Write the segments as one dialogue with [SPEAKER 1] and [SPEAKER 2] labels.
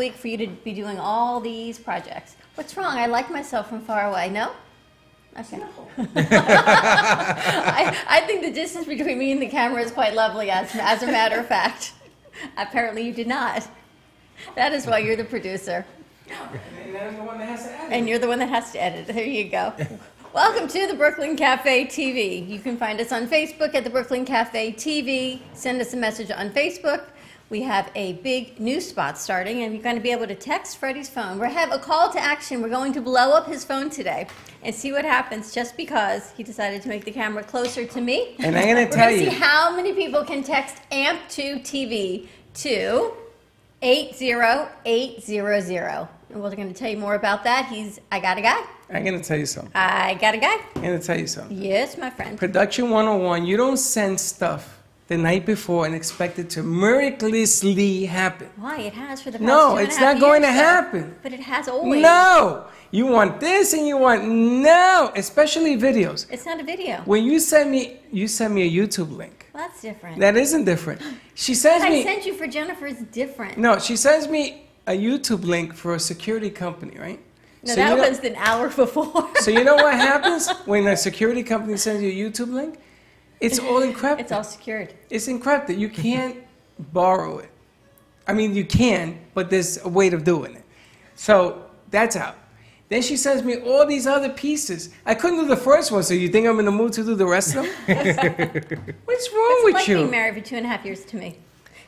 [SPEAKER 1] week for you to be doing all these projects. What's wrong? I like myself from far away. No? Okay. I think the distance between me and the camera is quite lovely, as a matter of fact. Apparently you did not. That is why you're the producer.
[SPEAKER 2] And I'm the one that has to edit.
[SPEAKER 1] And you're the one that has to edit. There you go. Welcome to the Brooklyn Cafe TV. You can find us on Facebook at the Brooklyn Cafe TV. Send us a message on Facebook. We have a big new spot starting, and you're going to be able to text Freddy's phone. We have a call to action. We're going to blow up his phone today and see what happens just because he decided to make the camera closer to me.
[SPEAKER 2] And I'm going to tell you.
[SPEAKER 1] We're going to see how many people can text AMP2TV to 80800. And we're going to tell you more about that. I got a guy.
[SPEAKER 2] I'm going to tell you something.
[SPEAKER 1] I got a guy.
[SPEAKER 2] I'm going to tell you something.
[SPEAKER 1] Yes, my friend.
[SPEAKER 2] Production 101, you don't send stuff the night before and expect it to miraculously happen.
[SPEAKER 1] Why? It has for the past
[SPEAKER 2] No,
[SPEAKER 1] 2.5
[SPEAKER 2] it's not going to
[SPEAKER 1] years,
[SPEAKER 2] happen.
[SPEAKER 1] But it has always.
[SPEAKER 2] No! You want this and you want no, especially videos.
[SPEAKER 1] It's not a video.
[SPEAKER 2] When you send me a YouTube link.
[SPEAKER 1] Well, that's different.
[SPEAKER 2] That isn't different. She sends
[SPEAKER 1] What I
[SPEAKER 2] me.
[SPEAKER 1] sent you for Jennifer is different.
[SPEAKER 2] No, she sends me a YouTube link for a security company, right?
[SPEAKER 1] No,
[SPEAKER 2] So
[SPEAKER 1] that was an hour before.
[SPEAKER 2] So you know what happens when a security company sends you a YouTube link? It's all encrypted.
[SPEAKER 1] It's all secured.
[SPEAKER 2] It's encrypted. You can't borrow it. I mean, you can, but there's a way of doing it. So that's out. Then she sends me all these other pieces. I couldn't do the first one, so you think I'm in the mood to do the rest of them? What's wrong with
[SPEAKER 1] It's like
[SPEAKER 2] you?
[SPEAKER 1] being married for 2.5 years to me.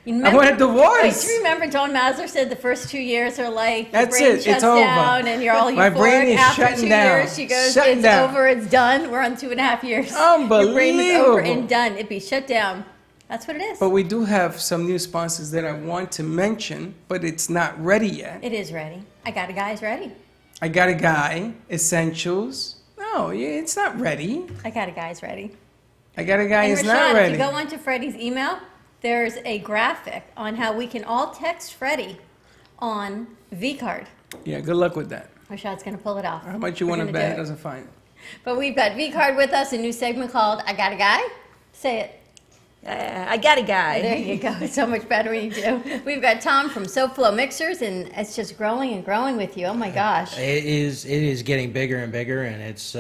[SPEAKER 1] You
[SPEAKER 2] I want a
[SPEAKER 1] Wait,
[SPEAKER 2] divorce.
[SPEAKER 1] do you remember John Masler said the first 2 years are like your
[SPEAKER 2] That's
[SPEAKER 1] brain
[SPEAKER 2] it.
[SPEAKER 1] shuts
[SPEAKER 2] It's over.
[SPEAKER 1] down and you're all euphoric.
[SPEAKER 2] My brain is
[SPEAKER 1] After
[SPEAKER 2] shutting
[SPEAKER 1] 2
[SPEAKER 2] down.
[SPEAKER 1] years, she goes,
[SPEAKER 2] Shutting
[SPEAKER 1] it's
[SPEAKER 2] down.
[SPEAKER 1] over, it's done. We're on 2.5 years. Your brain is over
[SPEAKER 2] Unbelievable.
[SPEAKER 1] and done. It'd be shut down. That's what it is.
[SPEAKER 2] But we do have some new sponsors that I want to mention, but it's not ready yet.
[SPEAKER 1] It is ready. I got a guy's ready.
[SPEAKER 2] I got a guy, Essentials. No, it's not ready.
[SPEAKER 1] I got a guy's ready.
[SPEAKER 2] I got a guy,
[SPEAKER 1] And
[SPEAKER 2] it's
[SPEAKER 1] Rashad,
[SPEAKER 2] not
[SPEAKER 1] if
[SPEAKER 2] ready.
[SPEAKER 1] you go onto Freddy's email, there's a graphic on how we can all text Freddy on V-Card.
[SPEAKER 2] Yeah, good luck with that.
[SPEAKER 1] Rashad's going to pull it off.
[SPEAKER 2] How much you
[SPEAKER 1] We're
[SPEAKER 2] want to
[SPEAKER 1] gonna
[SPEAKER 2] bet
[SPEAKER 1] do
[SPEAKER 2] it
[SPEAKER 1] it.
[SPEAKER 2] doesn't find it?
[SPEAKER 1] But we've got V-Card with us, a new segment called I Got a Guy. Say it.
[SPEAKER 3] I got a guy.
[SPEAKER 1] There you go. It's so much better when you do. We've got Tom from SoFlo Mixers, and it's just growing and growing with you. Oh, my gosh.
[SPEAKER 4] It is getting bigger and bigger, and it's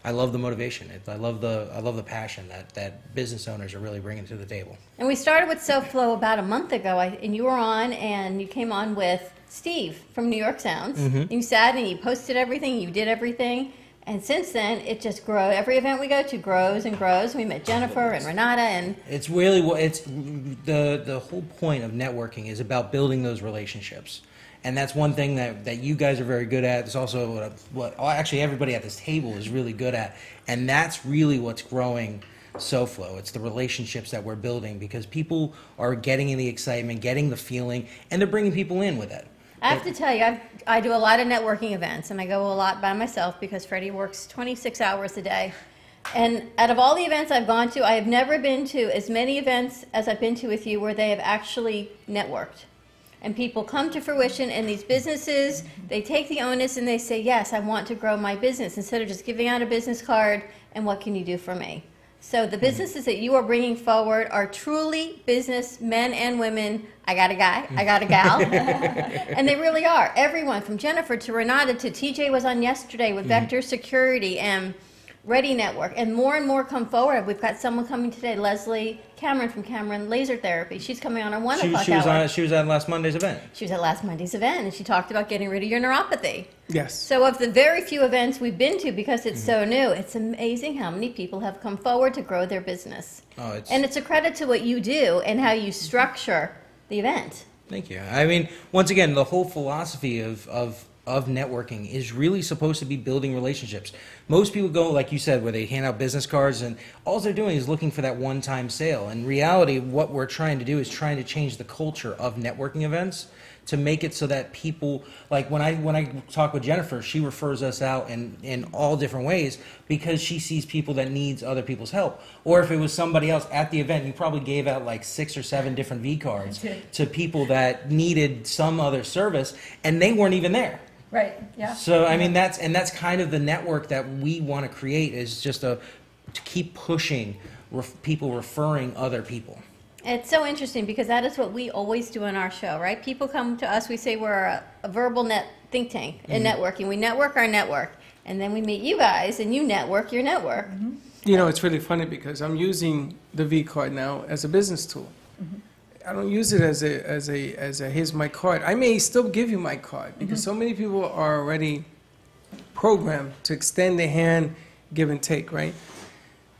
[SPEAKER 4] I love the motivation. I love the passion that business owners are really bringing to the table.
[SPEAKER 1] And we started with SoFlo about a month ago, and you were on, and you came on with Steve from New York Sounds.
[SPEAKER 4] Mm-hmm.
[SPEAKER 1] You sat and you posted everything, you did everything, and since then it just grows. Every event we go to grows and grows. We met Jennifer and Renata, and
[SPEAKER 4] It's really it's the whole point of networking is about building those relationships. And that's one thing that you guys are very good at. It's also what actually everybody at this table is really good at. And that's really what's growing SoFlo. It's the relationships that we're building because people are getting in the excitement, getting the feeling, and they're bringing people in with it.
[SPEAKER 1] I have to tell you, I do a lot of networking events, and I go a lot by myself because Freddie works 26 hours a day. And out of all the events I've gone to, I have never been to as many events as I've been to with you where they have actually networked. And people come to fruition, and these businesses, they take the onus and they say, yes, I want to grow my business, instead of just giving out a business card and what can you do for me? So the businesses that you are bringing forward are truly business men and women. I got a guy, I got a gal, and they really are. Everyone from Jennifer to Renata to TJ was on yesterday with Vector Security and Ready Network, and more come forward. We've got someone coming today, Leslie Cameron from Cameron Laser Therapy. She's coming on our 1 o'clock hour.
[SPEAKER 4] She was at last Monday's event.
[SPEAKER 1] She was at last Monday's event, and she talked about getting rid of your neuropathy.
[SPEAKER 2] Yes.
[SPEAKER 1] So of the very few events we've been to, because it's so new, it's amazing how many people have come forward to grow their business.
[SPEAKER 4] Oh,
[SPEAKER 1] And it's a credit to what you do and how you structure the event.
[SPEAKER 4] Thank you. I mean, once again, the whole philosophy of networking is really supposed to be building relationships. Most people go, like you said, where they hand out business cards and all they're doing is looking for that one-time sale. In reality, what we're trying to do is trying to change the culture of networking events to make it so that people, like when I talk with Jennifer, she refers us out in all different ways because she sees people that needs other people's help. Or if it was somebody else at the event, you probably gave out like 6 or 7 different V cards to people that needed some other service and they weren't even there.
[SPEAKER 3] Right. Yeah.
[SPEAKER 4] So I mean that's kind of the network that we want to create is just to keep pushing people referring other people.
[SPEAKER 1] It's so interesting because that is what we always do on our show, right? People come to us, we say we're a verbal net think tank in networking. We network our network, and then we meet you guys, and you network your network.
[SPEAKER 2] You know, it's really funny because I'm using the V card now as a business tool. I don't use it as a here's my card. I may still give you my card because so many people are already programmed to extend their hand, give and take, right?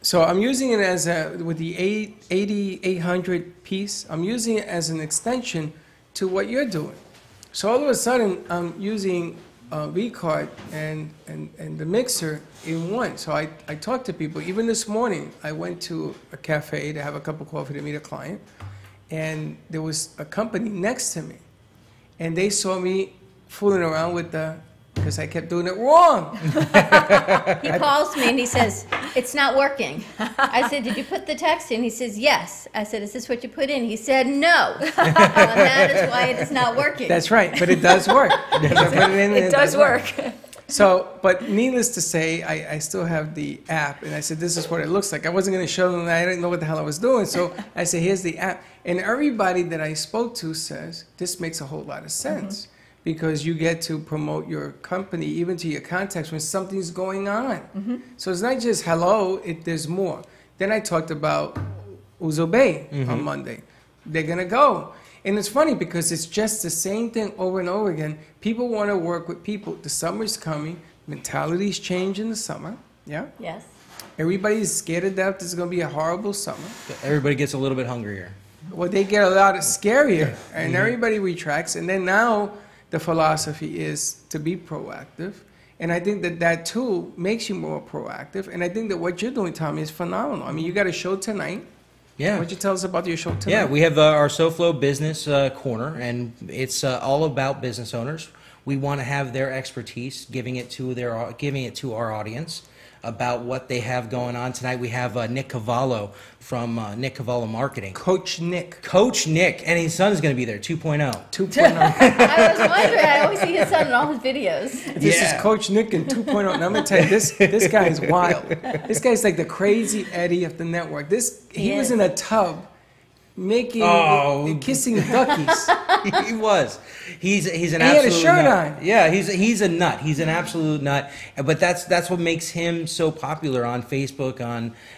[SPEAKER 2] So I'm using it as with the 800 piece, I'm using it as an extension to what you're doing. So all of a sudden, I'm using V-Card and the mixer in one. So I talk to people. Even this morning, I went to a cafe to have a cup of coffee to meet a client, and there was a company next to me, and they saw me fooling around with because I kept doing it wrong.
[SPEAKER 1] He calls me and he says, it's not working. I said, did you put the text in? He says, yes. I said, is this what you put in? He said, no. And that is why it is not working.
[SPEAKER 2] That's right, but it does work. Because I put it in and
[SPEAKER 3] It does work.
[SPEAKER 2] So, but needless to say, I still have the app, and I said, this is what it looks like. I wasn't going to show them, I didn't know what the hell I was doing, so I said, here's the app. And everybody that I spoke to says, this makes a whole lot of sense, because you get to promote your company, even to your contacts, when something's going on. So it's not just hello, there's more. Then I talked about Uzo Bay on Monday. They're going to go. And it's funny because it's just the same thing over and over again. People want to work with people. The summer's coming. Mentalities change in the summer. Yeah?
[SPEAKER 1] Yes.
[SPEAKER 2] Everybody's scared to death. This is going to be a horrible summer.
[SPEAKER 4] Everybody gets a little bit hungrier.
[SPEAKER 2] Well, they get a lot scarier. And everybody retracts. And then now the philosophy is to be proactive. And I think that tool makes you more proactive. And I think that what you're doing, Tommy, is phenomenal. I mean, you got a show tonight.
[SPEAKER 4] Yeah.
[SPEAKER 2] Why don't you tell us about your show tonight?
[SPEAKER 4] Yeah, we have our SoFlo Business Corner, and it's all about business owners. We want to have their expertise, giving it to our audience about what they have going on tonight. We have Nick Cavallo from Nick Cavallo Marketing.
[SPEAKER 2] Coach Nick.
[SPEAKER 4] Coach Nick, and his son's going to be there, 2.0.
[SPEAKER 2] 2.0.
[SPEAKER 1] I was wondering, I always see his son in all his videos.
[SPEAKER 2] This is Coach Nick in 2.0. And I'm going to tell you, this guy is wild. This guy's like the crazy Eddie of the network. He was in a tub kissing duckies.
[SPEAKER 4] He was. He's an
[SPEAKER 2] he
[SPEAKER 4] absolute
[SPEAKER 2] had a shirt
[SPEAKER 4] nut.
[SPEAKER 2] on.
[SPEAKER 4] Yeah, he's a nut. He's an absolute nut. But that's what makes him so popular on Facebook,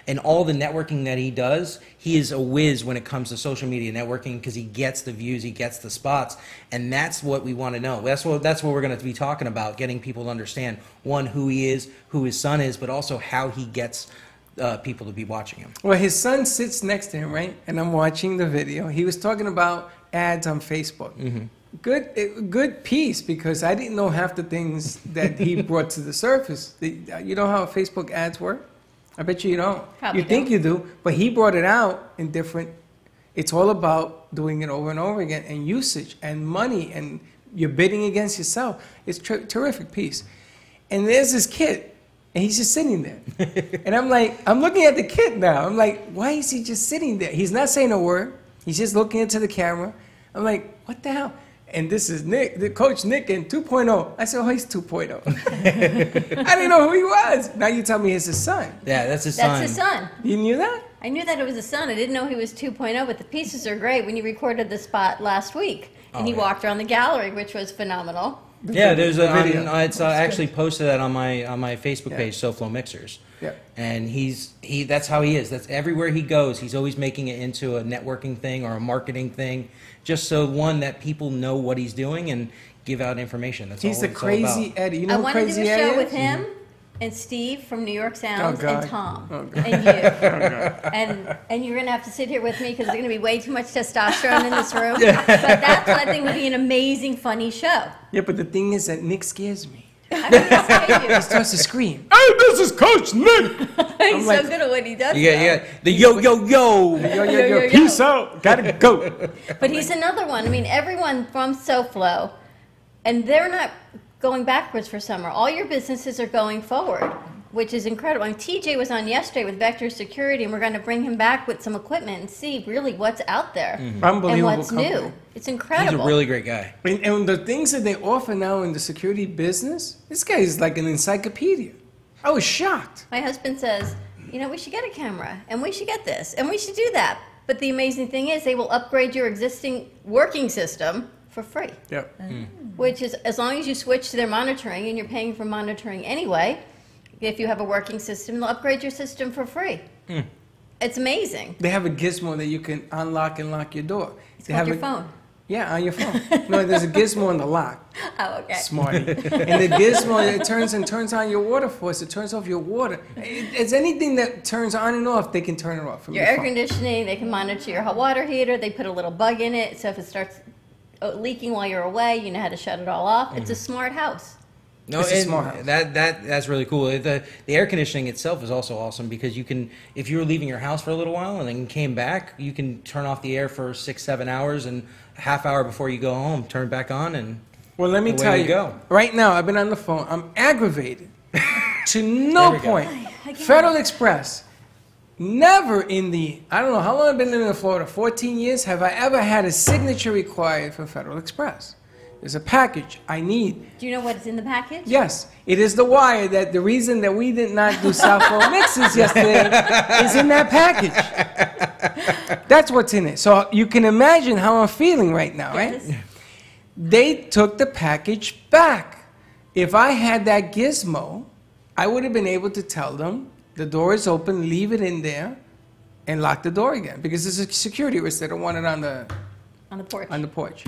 [SPEAKER 4] and all the networking that he does. He is a whiz when it comes to social media networking because he gets the views, he gets the spots, and that's what we want to know. That's what we're going to be talking about, getting people to understand, one, who he is, who his son is, but also how he gets people to be watching him.
[SPEAKER 2] Well, his son sits next to him, right? And I'm watching the video. He was talking about ads on Facebook. Good piece, because I didn't know half the things that he brought to the surface. You know how Facebook ads work? I bet you don't.
[SPEAKER 1] Probably
[SPEAKER 2] you think
[SPEAKER 1] don't.
[SPEAKER 2] you do, but he brought it out in different. It's all about doing it over and over again, and usage and money, and you're bidding against yourself. It's terrific piece. And there's this kid. And he's just sitting there. And I'm looking at the kid now. I'm like, why is he just sitting there? He's not saying a word. He's just looking into the camera. I'm like, what the hell? And this is Nick, the Coach Nick in 2.0. I said, oh, he's 2.0. I didn't know who he was. Now you tell me it's his son.
[SPEAKER 4] Yeah, that's his son.
[SPEAKER 1] That's his son.
[SPEAKER 2] You knew that?
[SPEAKER 1] I knew that it was his son. I didn't know he was 2.0, but the pieces are great. When you recorded the spot last week, and he walked around the gallery, which was phenomenal.
[SPEAKER 4] Yeah, there's a
[SPEAKER 2] video.
[SPEAKER 4] it's actually posted that on my Facebook page,
[SPEAKER 2] Yeah.
[SPEAKER 4] SoFlo Mixers.
[SPEAKER 2] Yeah.
[SPEAKER 4] And that's how he is. That's everywhere he goes. He's always making it into a networking thing or a marketing thing, just so that people know what he's doing and give out information. That's
[SPEAKER 2] He's
[SPEAKER 4] all
[SPEAKER 2] the
[SPEAKER 4] it's all about.
[SPEAKER 2] crazy Eddie. You know
[SPEAKER 1] I
[SPEAKER 2] who
[SPEAKER 1] want to do
[SPEAKER 2] crazy
[SPEAKER 1] a
[SPEAKER 2] Eddie
[SPEAKER 1] show
[SPEAKER 2] is?
[SPEAKER 1] with him and Steve from New York Sounds
[SPEAKER 2] Oh, God.
[SPEAKER 1] and Tom
[SPEAKER 2] Oh, God.
[SPEAKER 1] and you. And you're going to have to sit here with me because there's going to be way too much testosterone in this room. But that's what I think would be an amazing, funny show.
[SPEAKER 2] Yeah, but the thing is that Nick scares me.
[SPEAKER 1] I'm going to scare you.
[SPEAKER 2] He starts to scream, hey, this is Coach Nick!
[SPEAKER 1] He's
[SPEAKER 2] like-
[SPEAKER 1] so good at what he does.
[SPEAKER 4] Yeah. The yo.
[SPEAKER 2] Yo, peace out. Gotta go.
[SPEAKER 1] But he's another one. I mean, everyone from SoFlo, and they're not going backwards for summer. All your businesses are going forward, which is incredible. And TJ was on yesterday with Vector Security, and we're going to bring him back with some equipment and see really what's out there
[SPEAKER 2] Unbelievable
[SPEAKER 1] and what's
[SPEAKER 2] company.
[SPEAKER 1] new. It's
[SPEAKER 4] He's
[SPEAKER 1] incredible.
[SPEAKER 4] a really great guy.
[SPEAKER 2] And the things that they offer now in the security business, this guy is like an encyclopedia. I was shocked.
[SPEAKER 1] My husband says, we should get a camera, and we should get this, and we should do that. But the amazing thing is they will upgrade your existing working system for free,
[SPEAKER 2] Yep.
[SPEAKER 1] which is as long as you switch to their monitoring, and you're paying for monitoring anyway, if you have a working system, they'll upgrade your system for free. It's amazing.
[SPEAKER 2] They have a gizmo that you can unlock and lock your door.
[SPEAKER 1] It's
[SPEAKER 2] They
[SPEAKER 1] called
[SPEAKER 2] have
[SPEAKER 1] your phone.
[SPEAKER 2] Yeah, on your phone. No, there's a gizmo in the lock.
[SPEAKER 1] Oh, okay.
[SPEAKER 2] Smarty. And the gizmo, it turns on your water faucet. It turns off your water. It's anything that turns on and off, they can turn it off from
[SPEAKER 1] Your
[SPEAKER 2] your
[SPEAKER 1] air
[SPEAKER 2] phone.
[SPEAKER 1] conditioning, they can monitor your hot water heater. They put a little bug in it, so if it starts leaking while you're away, you know how to shut it all off. It's a smart house.
[SPEAKER 4] No,
[SPEAKER 2] It's a
[SPEAKER 4] and
[SPEAKER 2] smart house.
[SPEAKER 4] that's really cool. The air conditioning itself is also awesome because you can, if you were leaving your house for a little while and then came back, you can turn off the air for 6-7 hours, and a half hour before you go home, turn it back on, and
[SPEAKER 2] Well, let me
[SPEAKER 4] away
[SPEAKER 2] tell
[SPEAKER 4] we
[SPEAKER 2] you,
[SPEAKER 4] go.
[SPEAKER 2] right now, I've been on the phone. I'm aggravated to no
[SPEAKER 4] There we go.
[SPEAKER 2] point.
[SPEAKER 1] I get
[SPEAKER 2] Federal Express, never in the, I don't know how long I've been living in Florida, 14 years, have I ever had a signature required for Federal Express. There's a package I need.
[SPEAKER 1] Do you know what is in the package?
[SPEAKER 2] Yes, it is the wire that the reason that we did not do South Florida mixes yesterday is in that package. That's what's in it. So you can imagine how I'm feeling right now, right?
[SPEAKER 1] Yes.
[SPEAKER 2] They took the package back. If I had that gizmo, I would have been able to tell them the door is open, leave it in there, and lock the door again. Because there's a security risk. They don't want it on the
[SPEAKER 1] porch.
[SPEAKER 2] porch.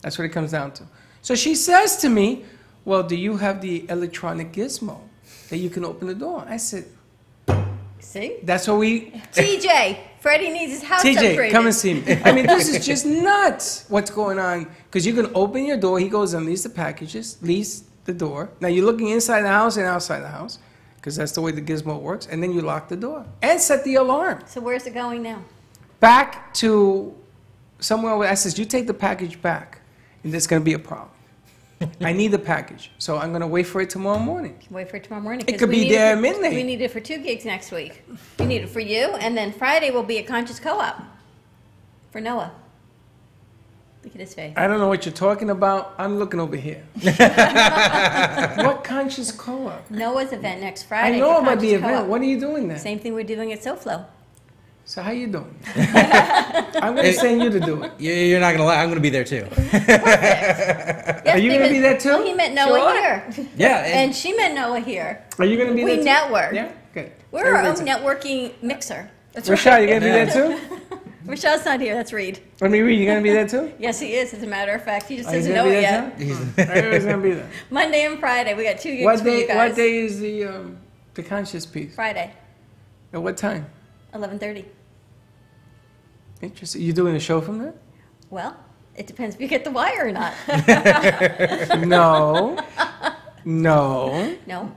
[SPEAKER 2] That's what it comes down to. So she says to me, well, do you have the electronic gizmo that you can open the door? I said,
[SPEAKER 1] See?
[SPEAKER 2] that's what we...
[SPEAKER 1] TJ, Freddie needs his house
[SPEAKER 2] TJ,
[SPEAKER 1] upgraded.
[SPEAKER 2] come and see me. I mean, this is just nuts what's going on. Because you can open your door, he goes and leaves the packages, leaves the door. Now you're looking inside the house and outside the house, because that's the way the gizmo works. And then you lock the door and set the alarm.
[SPEAKER 1] So where's it going now?
[SPEAKER 2] Back to somewhere where I says, you take the package back, and there's going to be a problem. I need the package. So I'm going to wait for it tomorrow morning.
[SPEAKER 1] Wait for tomorrow morning.
[SPEAKER 2] It
[SPEAKER 1] 'cause
[SPEAKER 2] could
[SPEAKER 1] we
[SPEAKER 2] be
[SPEAKER 1] need it
[SPEAKER 2] there
[SPEAKER 1] for-
[SPEAKER 2] at midnight.
[SPEAKER 1] We need it for 2 gigs next week. We need it for you, and then Friday will be a conscious co-op for Noah. Look at his face.
[SPEAKER 2] I don't know what you're talking about. I'm looking over here. What conscious co-op?
[SPEAKER 1] Noah's event next
[SPEAKER 2] I
[SPEAKER 1] Friday.
[SPEAKER 2] know
[SPEAKER 1] for
[SPEAKER 2] about the
[SPEAKER 1] Conscious
[SPEAKER 2] event.
[SPEAKER 1] Co-op.
[SPEAKER 2] What are you doing there?
[SPEAKER 1] Same thing we're doing at SoFlo.
[SPEAKER 2] So how you doing? I'm going to send you to do it.
[SPEAKER 4] you're not gonna lie, I'm gonna be there too.
[SPEAKER 1] Yes,
[SPEAKER 2] Are you gonna
[SPEAKER 1] because-
[SPEAKER 2] be there too?
[SPEAKER 1] Well, he met Noah
[SPEAKER 3] Sure.
[SPEAKER 1] here.
[SPEAKER 4] Yeah,
[SPEAKER 1] And she met Noah here.
[SPEAKER 2] Are you going to be
[SPEAKER 1] We
[SPEAKER 2] there too?
[SPEAKER 1] network.
[SPEAKER 2] Yeah? Good.
[SPEAKER 1] We're our own
[SPEAKER 2] Everybody's-
[SPEAKER 1] networking mixer.
[SPEAKER 2] Rashad, you going to be there too?
[SPEAKER 1] Rachel's not here. That's Reed.
[SPEAKER 2] Let me read. You going to be there too?
[SPEAKER 1] Yes, he is, as a matter of fact. He just
[SPEAKER 2] Are you
[SPEAKER 1] doesn't
[SPEAKER 2] gonna
[SPEAKER 1] know
[SPEAKER 2] be
[SPEAKER 1] it
[SPEAKER 2] there
[SPEAKER 1] yet.
[SPEAKER 2] too? Everybody's going to be there.
[SPEAKER 1] Monday and Friday. We got 2 gigs
[SPEAKER 2] What
[SPEAKER 1] for you
[SPEAKER 2] day?
[SPEAKER 1] guys.
[SPEAKER 2] What day is the conscious piece?
[SPEAKER 1] Friday,
[SPEAKER 2] At what time?
[SPEAKER 1] 11:30.
[SPEAKER 2] Interesting. You doing a show from there?
[SPEAKER 1] Well, it depends if you get the wire or not.
[SPEAKER 2] No. No.
[SPEAKER 1] No,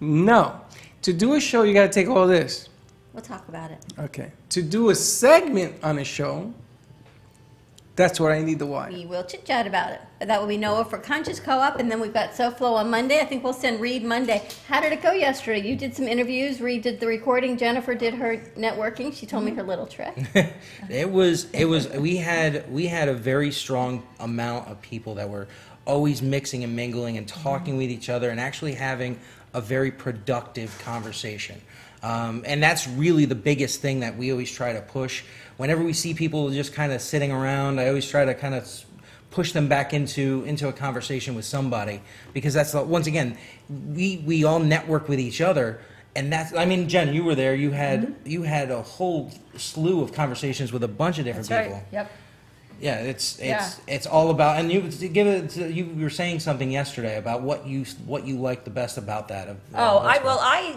[SPEAKER 2] No. To do a show, you got to take all this.
[SPEAKER 1] we'll talk about it.
[SPEAKER 2] Okay. To do a segment on a show, that's what I need the wire.
[SPEAKER 1] We will chit chat about it. That will be Noah for Conscious Co-op, and then we've got SoFlo on Monday. I think we'll send Reed Monday. How did it go yesterday? You did some interviews. Reed did the recording. Jennifer did her networking. She told me her little trick.
[SPEAKER 4] We had a very strong amount of people that were always mixing and mingling and talking with each other and actually having a very productive conversation. And that's really the biggest thing that we always try to push. Whenever we see people just kind of sitting around, I always try to kind of push them back into a conversation with somebody, because that's once again, we all network with each other. And that's, I mean, Jen, you were there. You had a whole slew of conversations with a bunch of different
[SPEAKER 3] That's
[SPEAKER 4] people.
[SPEAKER 3] right. Yep.
[SPEAKER 4] Yeah, it's
[SPEAKER 3] Yeah.
[SPEAKER 4] all about, and you were saying something yesterday about what you like the best about that.
[SPEAKER 3] I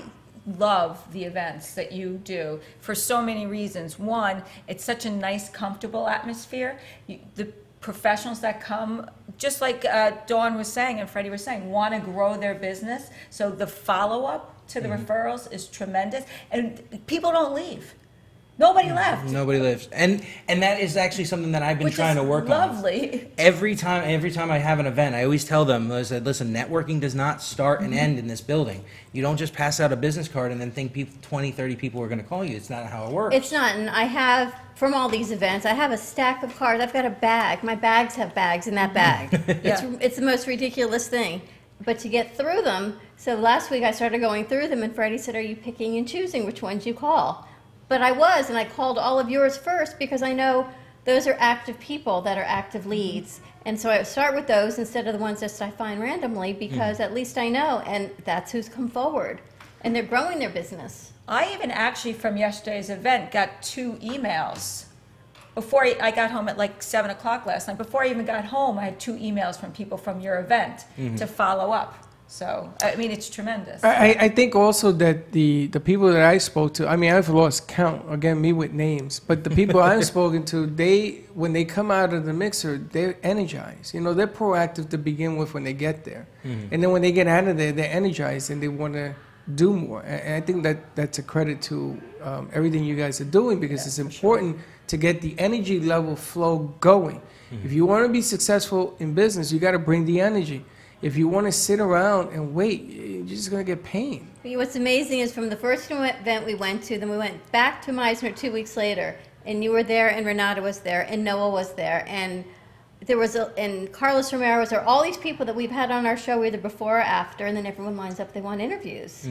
[SPEAKER 3] love the events that you do for so many reasons. One, it's such a nice, comfortable atmosphere. The professionals that come, just like Dawn was saying and Freddie was saying, want to grow their business. So the follow-up to the referrals is tremendous, and people don't leave. Nobody left.
[SPEAKER 4] Nobody lives, and that is actually something that I've been
[SPEAKER 3] Which
[SPEAKER 4] trying
[SPEAKER 3] is
[SPEAKER 4] to work on.
[SPEAKER 3] lovely.
[SPEAKER 4] Every time I have an event, I always tell them, I said, listen, networking does not start and end in this building. You don't just pass out a business card and then think 20, 30 people are going to call you. It's not how it works.
[SPEAKER 1] It's not, and I have, from all these events, I have a stack of cards. I've got a bag. My bags have bags in that bag. It's the most ridiculous thing. But to get through them, so last week I started going through them, and Freddie said, are you picking and choosing which ones you call? But I was, and I called all of yours first because I know those are active people that are active leads. And so I start with those instead of the ones that I find randomly because at least I know, and that's who's come forward. And they're growing their business.
[SPEAKER 3] I even actually, from yesterday's event, got 2 emails. Before I got home at like 7 o'clock last night, before I even got home, I had 2 emails from people from your event to follow up. So, I mean, it's tremendous.
[SPEAKER 2] I think also that the people that I spoke to, I mean, I've lost count, again, me with names, but the people I've spoken to, when they come out of the mixer, they're energized. You know, they're proactive to begin with when they get there. And then when they get out of there, they're energized and they want to do more. And I think that's a credit to everything you guys are doing because it's important to get the energy level flow going. If you want to be successful in business, you got to bring the energy. If you want to sit around and wait, you're just going to get pain.
[SPEAKER 1] What's amazing is from the first event we went to, then we went back to Meisner 2 weeks later, and you were there, and Renata was there, and Noah was there, and there was and Carlos Romero was there. All these people that we've had on our show either before or after, and then everyone lines up, they want interviews.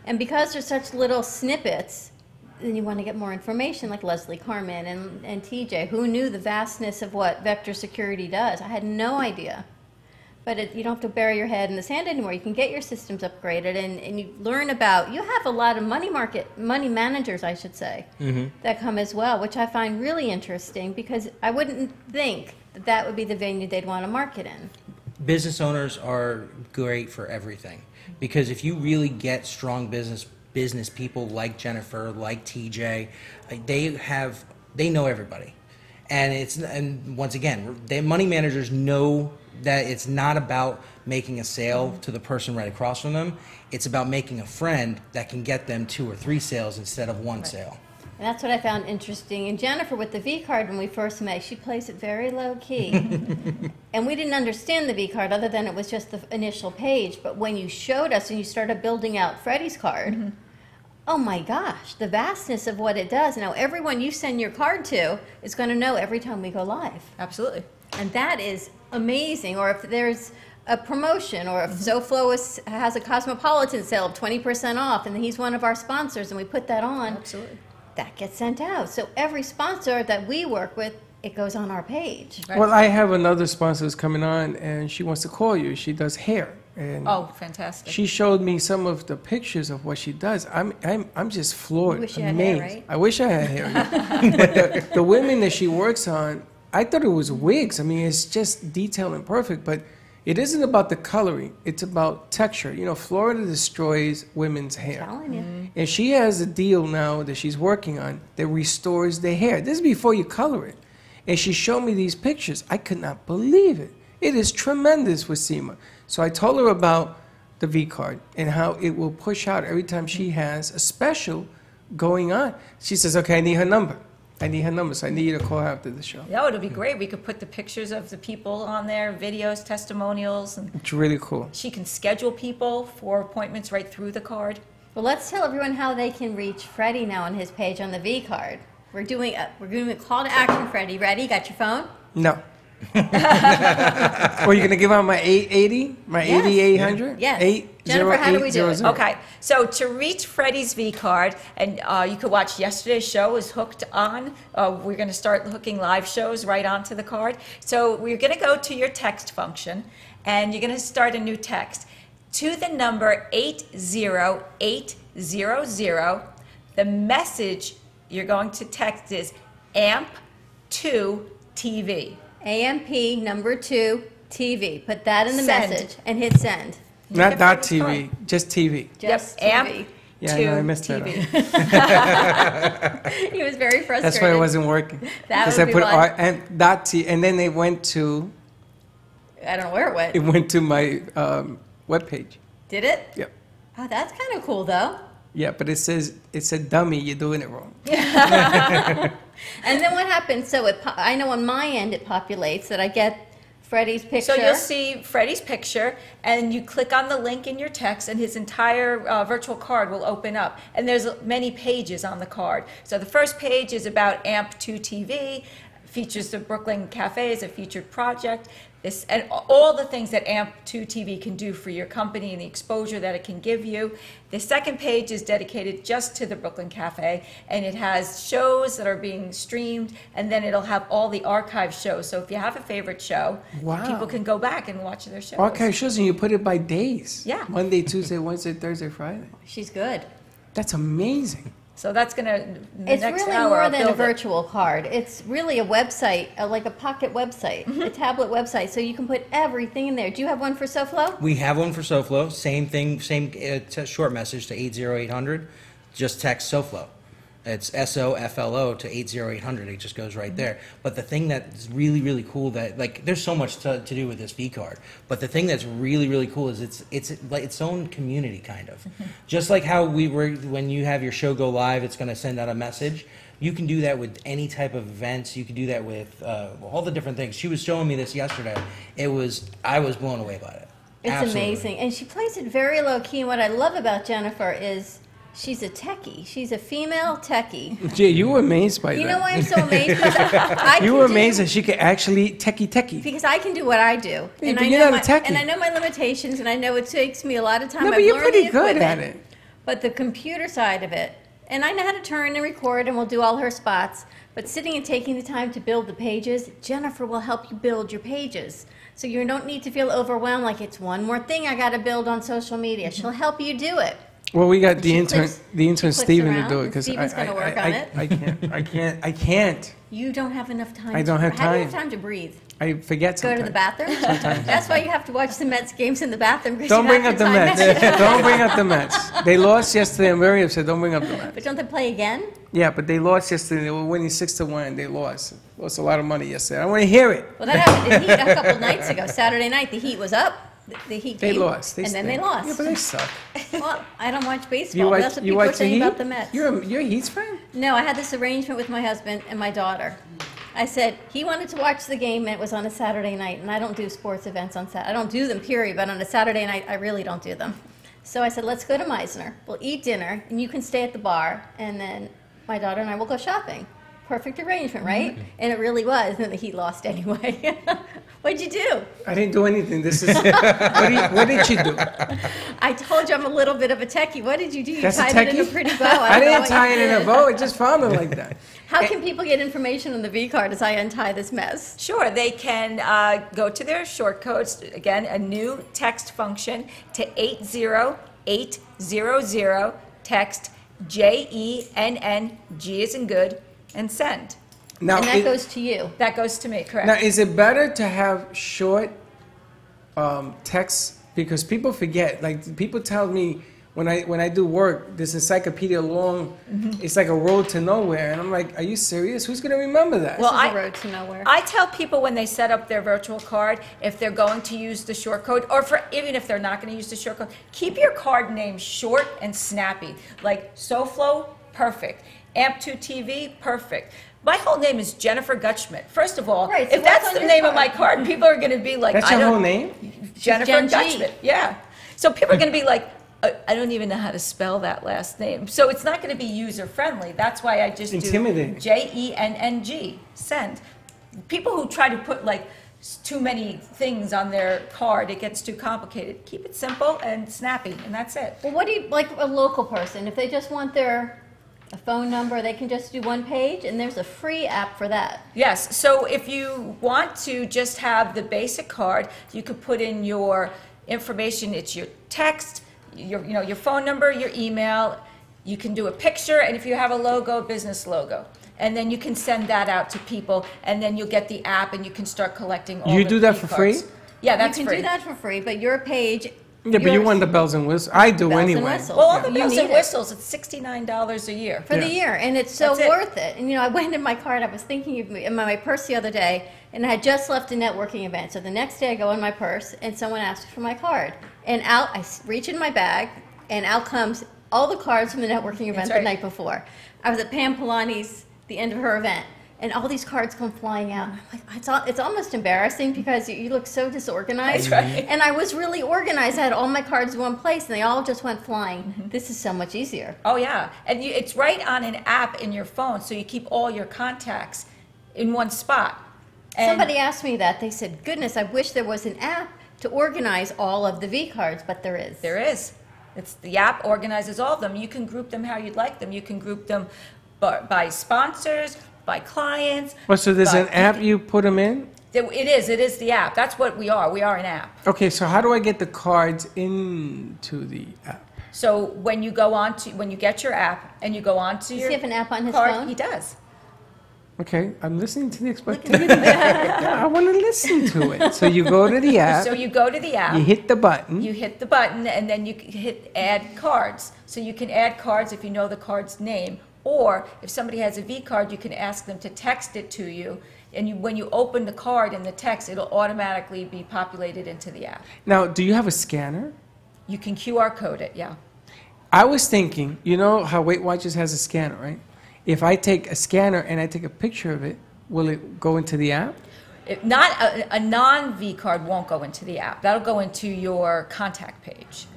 [SPEAKER 1] And because there's such little snippets, then you want to get more information, like Leslie Carmen and TJ, who knew the vastness of what vector security does. I had no idea. But you don't have to bury your head in the sand anymore. You can get your systems upgraded, and you learn about, you have a lot of money managers, I should say, that come as well, which I find really interesting because I wouldn't think that that would be the venue they'd want to market in.
[SPEAKER 4] Business owners are great for everything because if you really get strong business people like Jennifer, like TJ, they know everybody. And once again, money managers know that it's not about making a sale to the person right across from them. It's about making a friend that can get them 2 or 3 sales instead of 1 sale.
[SPEAKER 1] And that's what I found interesting. And Jennifer, with the V card, when we first met, she plays it very low key. And we didn't understand the V card other than it was just the initial page. But when you showed us and you started building out Freddy's card, oh my gosh, the vastness of what it does. Now, everyone you send your card to is going to know every time we go live.
[SPEAKER 3] Absolutely.
[SPEAKER 1] And that is amazing. Or if there's a promotion, or if SoFlo has a Cosmopolitan sale of 20% off, and he's one of our sponsors, and we put that on,
[SPEAKER 3] Absolutely.
[SPEAKER 1] that gets sent out. So every sponsor that we work with, it goes on our page.
[SPEAKER 3] Right.
[SPEAKER 2] Well, I have another sponsor who's coming on, and she wants to call you. She does hair. And
[SPEAKER 3] Oh, fantastic.
[SPEAKER 2] she showed me some of the pictures of what she does. I'm just floored,
[SPEAKER 1] You wish you had
[SPEAKER 2] amazed.
[SPEAKER 1] hair, right?
[SPEAKER 2] I wish I had hair. Yeah. But the women that she works on, I thought it was wigs. I mean, it's just detailed and perfect, but it isn't about the coloring. It's about texture. You know, Florida destroys women's hair.
[SPEAKER 1] I'm telling you.
[SPEAKER 2] And she has a deal now that she's working on that restores the hair. This is before you color it. And she showed me these pictures. I could not believe it. It is tremendous with SEMA. So I told her about the V card and how it will push out every time she has a special going on. She says, okay, I need her number. I need her number, so I need you to call her after the show.
[SPEAKER 3] Yeah, it'll be great. We could put the pictures of the people on there, videos, testimonials, and
[SPEAKER 2] It's really cool.
[SPEAKER 3] she can schedule people for appointments right through the card.
[SPEAKER 1] Well, let's tell everyone how they can reach Freddy now on his page on the V card. We're doing a call to action, Freddy. Ready? Got your phone?
[SPEAKER 2] No. Or you're going to give out my 880? My
[SPEAKER 1] Yes.
[SPEAKER 2] 8800?
[SPEAKER 1] Yes. Jennifer, how do we do it?
[SPEAKER 2] 80800.
[SPEAKER 3] Okay, so to reach Freddy's V card, and you could watch yesterday's show is hooked on. We're going to start hooking live shows right onto the card. So we're going to go to your text function, and you're going to start a new text to the number 80800. The message you're going to text is AMP2 TV.
[SPEAKER 1] AMP number 2 TV. Put that in the
[SPEAKER 3] Send.
[SPEAKER 1] message and hit send.
[SPEAKER 2] Not
[SPEAKER 3] Get
[SPEAKER 2] .tv,
[SPEAKER 3] Freddy's
[SPEAKER 2] just TV.
[SPEAKER 1] Just
[SPEAKER 3] Yep,
[SPEAKER 1] TV.
[SPEAKER 2] Yeah, I know, I missed that.
[SPEAKER 1] He was very frustrated.
[SPEAKER 2] That's why it wasn't working.
[SPEAKER 1] That
[SPEAKER 2] Because
[SPEAKER 1] would
[SPEAKER 2] I
[SPEAKER 1] be
[SPEAKER 2] put
[SPEAKER 1] why.
[SPEAKER 2] R and .t, and then they went to,
[SPEAKER 1] I don't know where it
[SPEAKER 2] it
[SPEAKER 1] went.
[SPEAKER 2] went to my webpage.
[SPEAKER 1] Did it?
[SPEAKER 2] Yep.
[SPEAKER 1] Oh, that's kind of cool, though.
[SPEAKER 2] Yeah, but it said dummy, you're doing it wrong.
[SPEAKER 1] And then what happens? So I know on my end it populates that I get Freddy's picture.
[SPEAKER 3] So you'll see Freddy's picture, and you click on the link in your text, and his entire virtual card will open up. And there's many pages on the card. So the first page is about AMP2 TV, features the Brooklyn Cafe as a featured project. this, and all the things that AMP2 TV can do for your company and the exposure that it can give you. The second page is dedicated just to the Brooklyn Cafe, and it has shows that are being streamed, and then it'll have all the archive shows. So if you have a favorite show,
[SPEAKER 2] Wow.
[SPEAKER 3] people can go back and watch their shows.
[SPEAKER 2] Archive shows, and you put it by days.
[SPEAKER 3] Yeah.
[SPEAKER 2] Monday, Tuesday, Wednesday, Thursday, Friday.
[SPEAKER 1] She's good.
[SPEAKER 2] That's amazing.
[SPEAKER 3] So that's going to, the
[SPEAKER 1] It's
[SPEAKER 3] next
[SPEAKER 1] really
[SPEAKER 3] hour,
[SPEAKER 1] more
[SPEAKER 3] I'll
[SPEAKER 1] than a
[SPEAKER 3] build it.
[SPEAKER 1] virtual card. It's really a website, like a pocket website, a tablet website, so you can put everything in there. Do you have one for SoFlo?
[SPEAKER 4] We have one for SoFlo. Same thing, same short message to 80800. Just text SoFlo. It's SOFLO to 80800. It just goes right there. But the thing that's really, really cool that, like, there's so much to do with this V card. But the thing that's really, really cool is it's like its own community, kind of. Just like how we were, when you have your show go live, it's going to send out a message. You can do that with any type of events. You can do that with all the different things. She was showing me this yesterday. I was blown away by it.
[SPEAKER 1] It's
[SPEAKER 4] Absolutely.
[SPEAKER 1] amazing. And she plays it very low key. And what I love about Jennifer is she's a techie. She's a female techie.
[SPEAKER 2] Gee, you were amazed by that.
[SPEAKER 1] You know why I'm so amazed? Because I
[SPEAKER 2] You
[SPEAKER 1] can
[SPEAKER 2] were
[SPEAKER 1] do-
[SPEAKER 2] amazed that she could actually techie.
[SPEAKER 1] Because I can do what I do.
[SPEAKER 2] Yeah,
[SPEAKER 1] And
[SPEAKER 2] but
[SPEAKER 1] I
[SPEAKER 2] you're
[SPEAKER 1] know
[SPEAKER 2] not a
[SPEAKER 1] my,
[SPEAKER 2] techie.
[SPEAKER 1] and I know my limitations, and I know it takes me a lot of time.
[SPEAKER 2] No, but
[SPEAKER 1] I've
[SPEAKER 2] you're
[SPEAKER 1] learned
[SPEAKER 2] pretty
[SPEAKER 1] the
[SPEAKER 2] good at
[SPEAKER 1] equipment.
[SPEAKER 2] it.
[SPEAKER 1] But the computer side of it, and I know how to turn and record, and we'll do all her spots. But sitting and taking the time to build the pages, Jennifer will help you build your pages. So you don't need to feel overwhelmed like it's one more thing I got to build on social media. She'll help you do it.
[SPEAKER 2] Well, we got the
[SPEAKER 1] She
[SPEAKER 2] intern,
[SPEAKER 1] clicks-
[SPEAKER 2] the intern
[SPEAKER 1] she clicks
[SPEAKER 2] Steven to
[SPEAKER 1] around,
[SPEAKER 2] do it
[SPEAKER 1] and
[SPEAKER 2] because
[SPEAKER 1] Steven's gonna work on it.
[SPEAKER 2] I can't.
[SPEAKER 1] You don't have enough time.
[SPEAKER 2] I don't have
[SPEAKER 1] How do you
[SPEAKER 2] time.
[SPEAKER 1] have time to breathe?
[SPEAKER 2] I forget
[SPEAKER 1] Go
[SPEAKER 2] sometimes.
[SPEAKER 1] to the bathroom? That's why you have to watch the Mets games in the bathroom. 'cause
[SPEAKER 2] Don't
[SPEAKER 1] you
[SPEAKER 2] bring
[SPEAKER 1] have
[SPEAKER 2] up the
[SPEAKER 1] to time
[SPEAKER 2] Mets.
[SPEAKER 1] it.
[SPEAKER 2] Don't bring up the Mets. They lost yesterday. I'm very upset. Don't bring up the Mets.
[SPEAKER 1] But don't they play again?
[SPEAKER 2] Yeah, but they lost yesterday. They were winning 6-1. They lost. Lost a lot of money yesterday. I want to hear it.
[SPEAKER 1] Well, that happened in Heat a couple nights ago. Saturday night, the Heat was up. The Heat
[SPEAKER 2] They
[SPEAKER 1] came,
[SPEAKER 2] lost.
[SPEAKER 1] and then they
[SPEAKER 2] stink.
[SPEAKER 1] lost.
[SPEAKER 2] Yeah, but they suck.
[SPEAKER 1] Well, I don't watch baseball.
[SPEAKER 2] You
[SPEAKER 1] but
[SPEAKER 2] watch?
[SPEAKER 1] that's what
[SPEAKER 2] You
[SPEAKER 1] people are
[SPEAKER 2] watch the
[SPEAKER 1] saying
[SPEAKER 2] Heat?
[SPEAKER 1] about the Mets.
[SPEAKER 2] You're a Heat's fan?
[SPEAKER 1] No, I had this arrangement with my husband and my daughter. I said he wanted to watch the game, and it was on a Saturday night, and I don't do sports events on Saturday. I don't do them, period, but on a Saturday night, I really don't do them. So I said, let's go to Meisner. We'll eat dinner, and you can stay at the bar, and then my daughter and I will go shopping. Perfect arrangement, right? And it really was, and the Heat lost anyway. What'd you do?
[SPEAKER 2] I didn't do anything. This is what did you do?
[SPEAKER 1] I told you I'm a little bit of a techie. What did you do? You
[SPEAKER 2] That's a
[SPEAKER 1] tied it in a
[SPEAKER 2] techie?
[SPEAKER 1] pretty bow.
[SPEAKER 2] I
[SPEAKER 1] don't know
[SPEAKER 2] didn't
[SPEAKER 1] what
[SPEAKER 2] tie
[SPEAKER 1] you
[SPEAKER 2] it in a
[SPEAKER 1] did.
[SPEAKER 2] bow. It just found it like that.
[SPEAKER 1] How can people get information on the V card as I untie this mess?
[SPEAKER 3] Sure, they can go to their short codes, again, a new text function to 80800, text JENN, G as in good, and send.
[SPEAKER 2] Now,
[SPEAKER 1] And that goes to you.
[SPEAKER 3] That goes to me, correct?
[SPEAKER 2] now, is it better to have short texts? Because people forget. Like, people tell me when I do work, this encyclopedia long, it's like a road to nowhere. And I'm like, are you serious? Who's going to remember that?
[SPEAKER 3] Well,
[SPEAKER 1] This is a road to nowhere.
[SPEAKER 3] I tell people when they set up their virtual card, if they're going to use the short code, or for even if they're not going to use the short code, keep your card name short and snappy. Like SoFlo, perfect. AMP2 TV, perfect. My whole name is Jennifer Gutschmidt. First of all,
[SPEAKER 1] Right, so
[SPEAKER 3] if that's
[SPEAKER 1] what's
[SPEAKER 3] the
[SPEAKER 1] on your
[SPEAKER 3] name of my
[SPEAKER 1] card?
[SPEAKER 3] card, people are going to be like,
[SPEAKER 2] That's
[SPEAKER 3] I
[SPEAKER 2] your
[SPEAKER 3] don't,
[SPEAKER 2] whole name?
[SPEAKER 3] Jennifer
[SPEAKER 1] Gen G.
[SPEAKER 3] Gutschmidt. Yeah. So people are going to be like, I don't even know how to spell that last name. So it's not going to be user friendly. That's why I just
[SPEAKER 2] Intimidating.
[SPEAKER 3] do JENNG, send. People who try to put like too many things on their card, it gets too complicated. Keep it simple and snappy, and that's it.
[SPEAKER 1] Well, what do you, like a local person, if they just want a phone number, they can just do one page, and there's a free app for that.
[SPEAKER 3] Yes, so if you want to just have the basic card, you could put in your information. It's your text, your phone number, your email. You can do a picture, and if you have a logo, business logo. And then you can send that out to people, and then you'll get the app, and you can start collecting all
[SPEAKER 2] You
[SPEAKER 3] the
[SPEAKER 2] do that
[SPEAKER 3] key
[SPEAKER 2] for
[SPEAKER 3] cards.
[SPEAKER 2] free?
[SPEAKER 3] Yeah, that's
[SPEAKER 1] You can
[SPEAKER 3] free.
[SPEAKER 1] do that for free, but your page...
[SPEAKER 2] Yeah, but you
[SPEAKER 1] yours-
[SPEAKER 2] want the bells and whistles. I do
[SPEAKER 1] Bells and
[SPEAKER 2] anyway.
[SPEAKER 1] whistles.
[SPEAKER 3] Well, all the
[SPEAKER 1] You
[SPEAKER 3] bells
[SPEAKER 1] need
[SPEAKER 3] and
[SPEAKER 1] it.
[SPEAKER 3] whistles, it's $69 a year.
[SPEAKER 1] For the
[SPEAKER 2] Yeah.
[SPEAKER 1] year, and it's so
[SPEAKER 3] That's it.
[SPEAKER 1] worth it. And I went in my card, I was thinking of in my purse the other day, and I had just left a networking event. So the next day I go in my purse, and someone asked for my card. And out, I reach in my bag, and out comes all the cards from the networking event
[SPEAKER 3] That's
[SPEAKER 1] the
[SPEAKER 3] right.
[SPEAKER 1] night before. I was at Pam Polani's, the end of her event, and all these cards come flying out. And I'm like, it's almost embarrassing because you look so disorganized.
[SPEAKER 3] That's right.
[SPEAKER 1] And I was really organized. I had all my cards in one place, and they all just went flying. This is so much easier.
[SPEAKER 3] Oh, yeah. And it's right on an app in your phone, so you keep all your contacts in one spot. And
[SPEAKER 1] Somebody asked me that. They said, goodness, I wish there was an app to organize all of the V cards, but there is.
[SPEAKER 3] there is. It's the app organizes all of them. You can group them how you'd like them. You can group them by sponsors, by clients.
[SPEAKER 2] Oh, so there's an
[SPEAKER 3] by-
[SPEAKER 2] app you put them in?
[SPEAKER 3] It is the app. That's what we are. We are an app.
[SPEAKER 2] Okay, so how do I get the cards into the app?
[SPEAKER 3] So when you get your app and you go on to
[SPEAKER 1] Does
[SPEAKER 3] your
[SPEAKER 1] he have an app on his
[SPEAKER 3] card,
[SPEAKER 1] phone?
[SPEAKER 3] he does.
[SPEAKER 2] Okay, I'm listening to the explanation. I want to listen to it. So you go to the app,
[SPEAKER 3] So you go to the app.
[SPEAKER 2] you hit the button.
[SPEAKER 3] You hit the button and then you hit add cards. So you can add cards if you know the card's name, or if somebody has a V card, you can ask them to text it to you. And when you open the card in the text, it'll automatically be populated into the app.
[SPEAKER 2] Now, do you have a scanner?
[SPEAKER 3] You can QR code it, yeah.
[SPEAKER 2] I was thinking, you know how Weight Watchers has a scanner, right? If I take a scanner and I take a picture of it, will it go into the app?
[SPEAKER 3] Not a non-V card won't go into the app. That'll go into your contact page.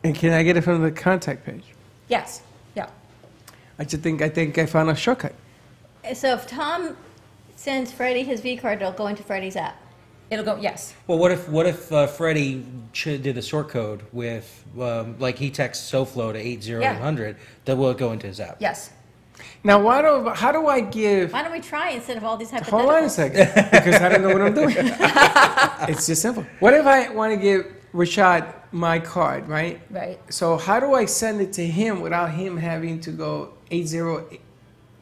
[SPEAKER 2] And can I get it from the contact page?
[SPEAKER 3] Yes, yeah.
[SPEAKER 2] I think I found a shortcut.
[SPEAKER 1] So if Tom sends Freddie his V card, it'll go into Freddie's app.
[SPEAKER 3] It'll go, yes.
[SPEAKER 4] Well, what if Freddie did a sort code with, like he texts SoFlo to 80800, that will go into his app?
[SPEAKER 3] Yes.
[SPEAKER 2] Now, how do I give...
[SPEAKER 1] Why don't we try instead of all these hypotheticals?
[SPEAKER 2] Hold on a second, because I don't know what I'm doing. It's just simple. What if I want to give Rashad my card, right?
[SPEAKER 3] Right.
[SPEAKER 2] So how do I send it to him without him having to go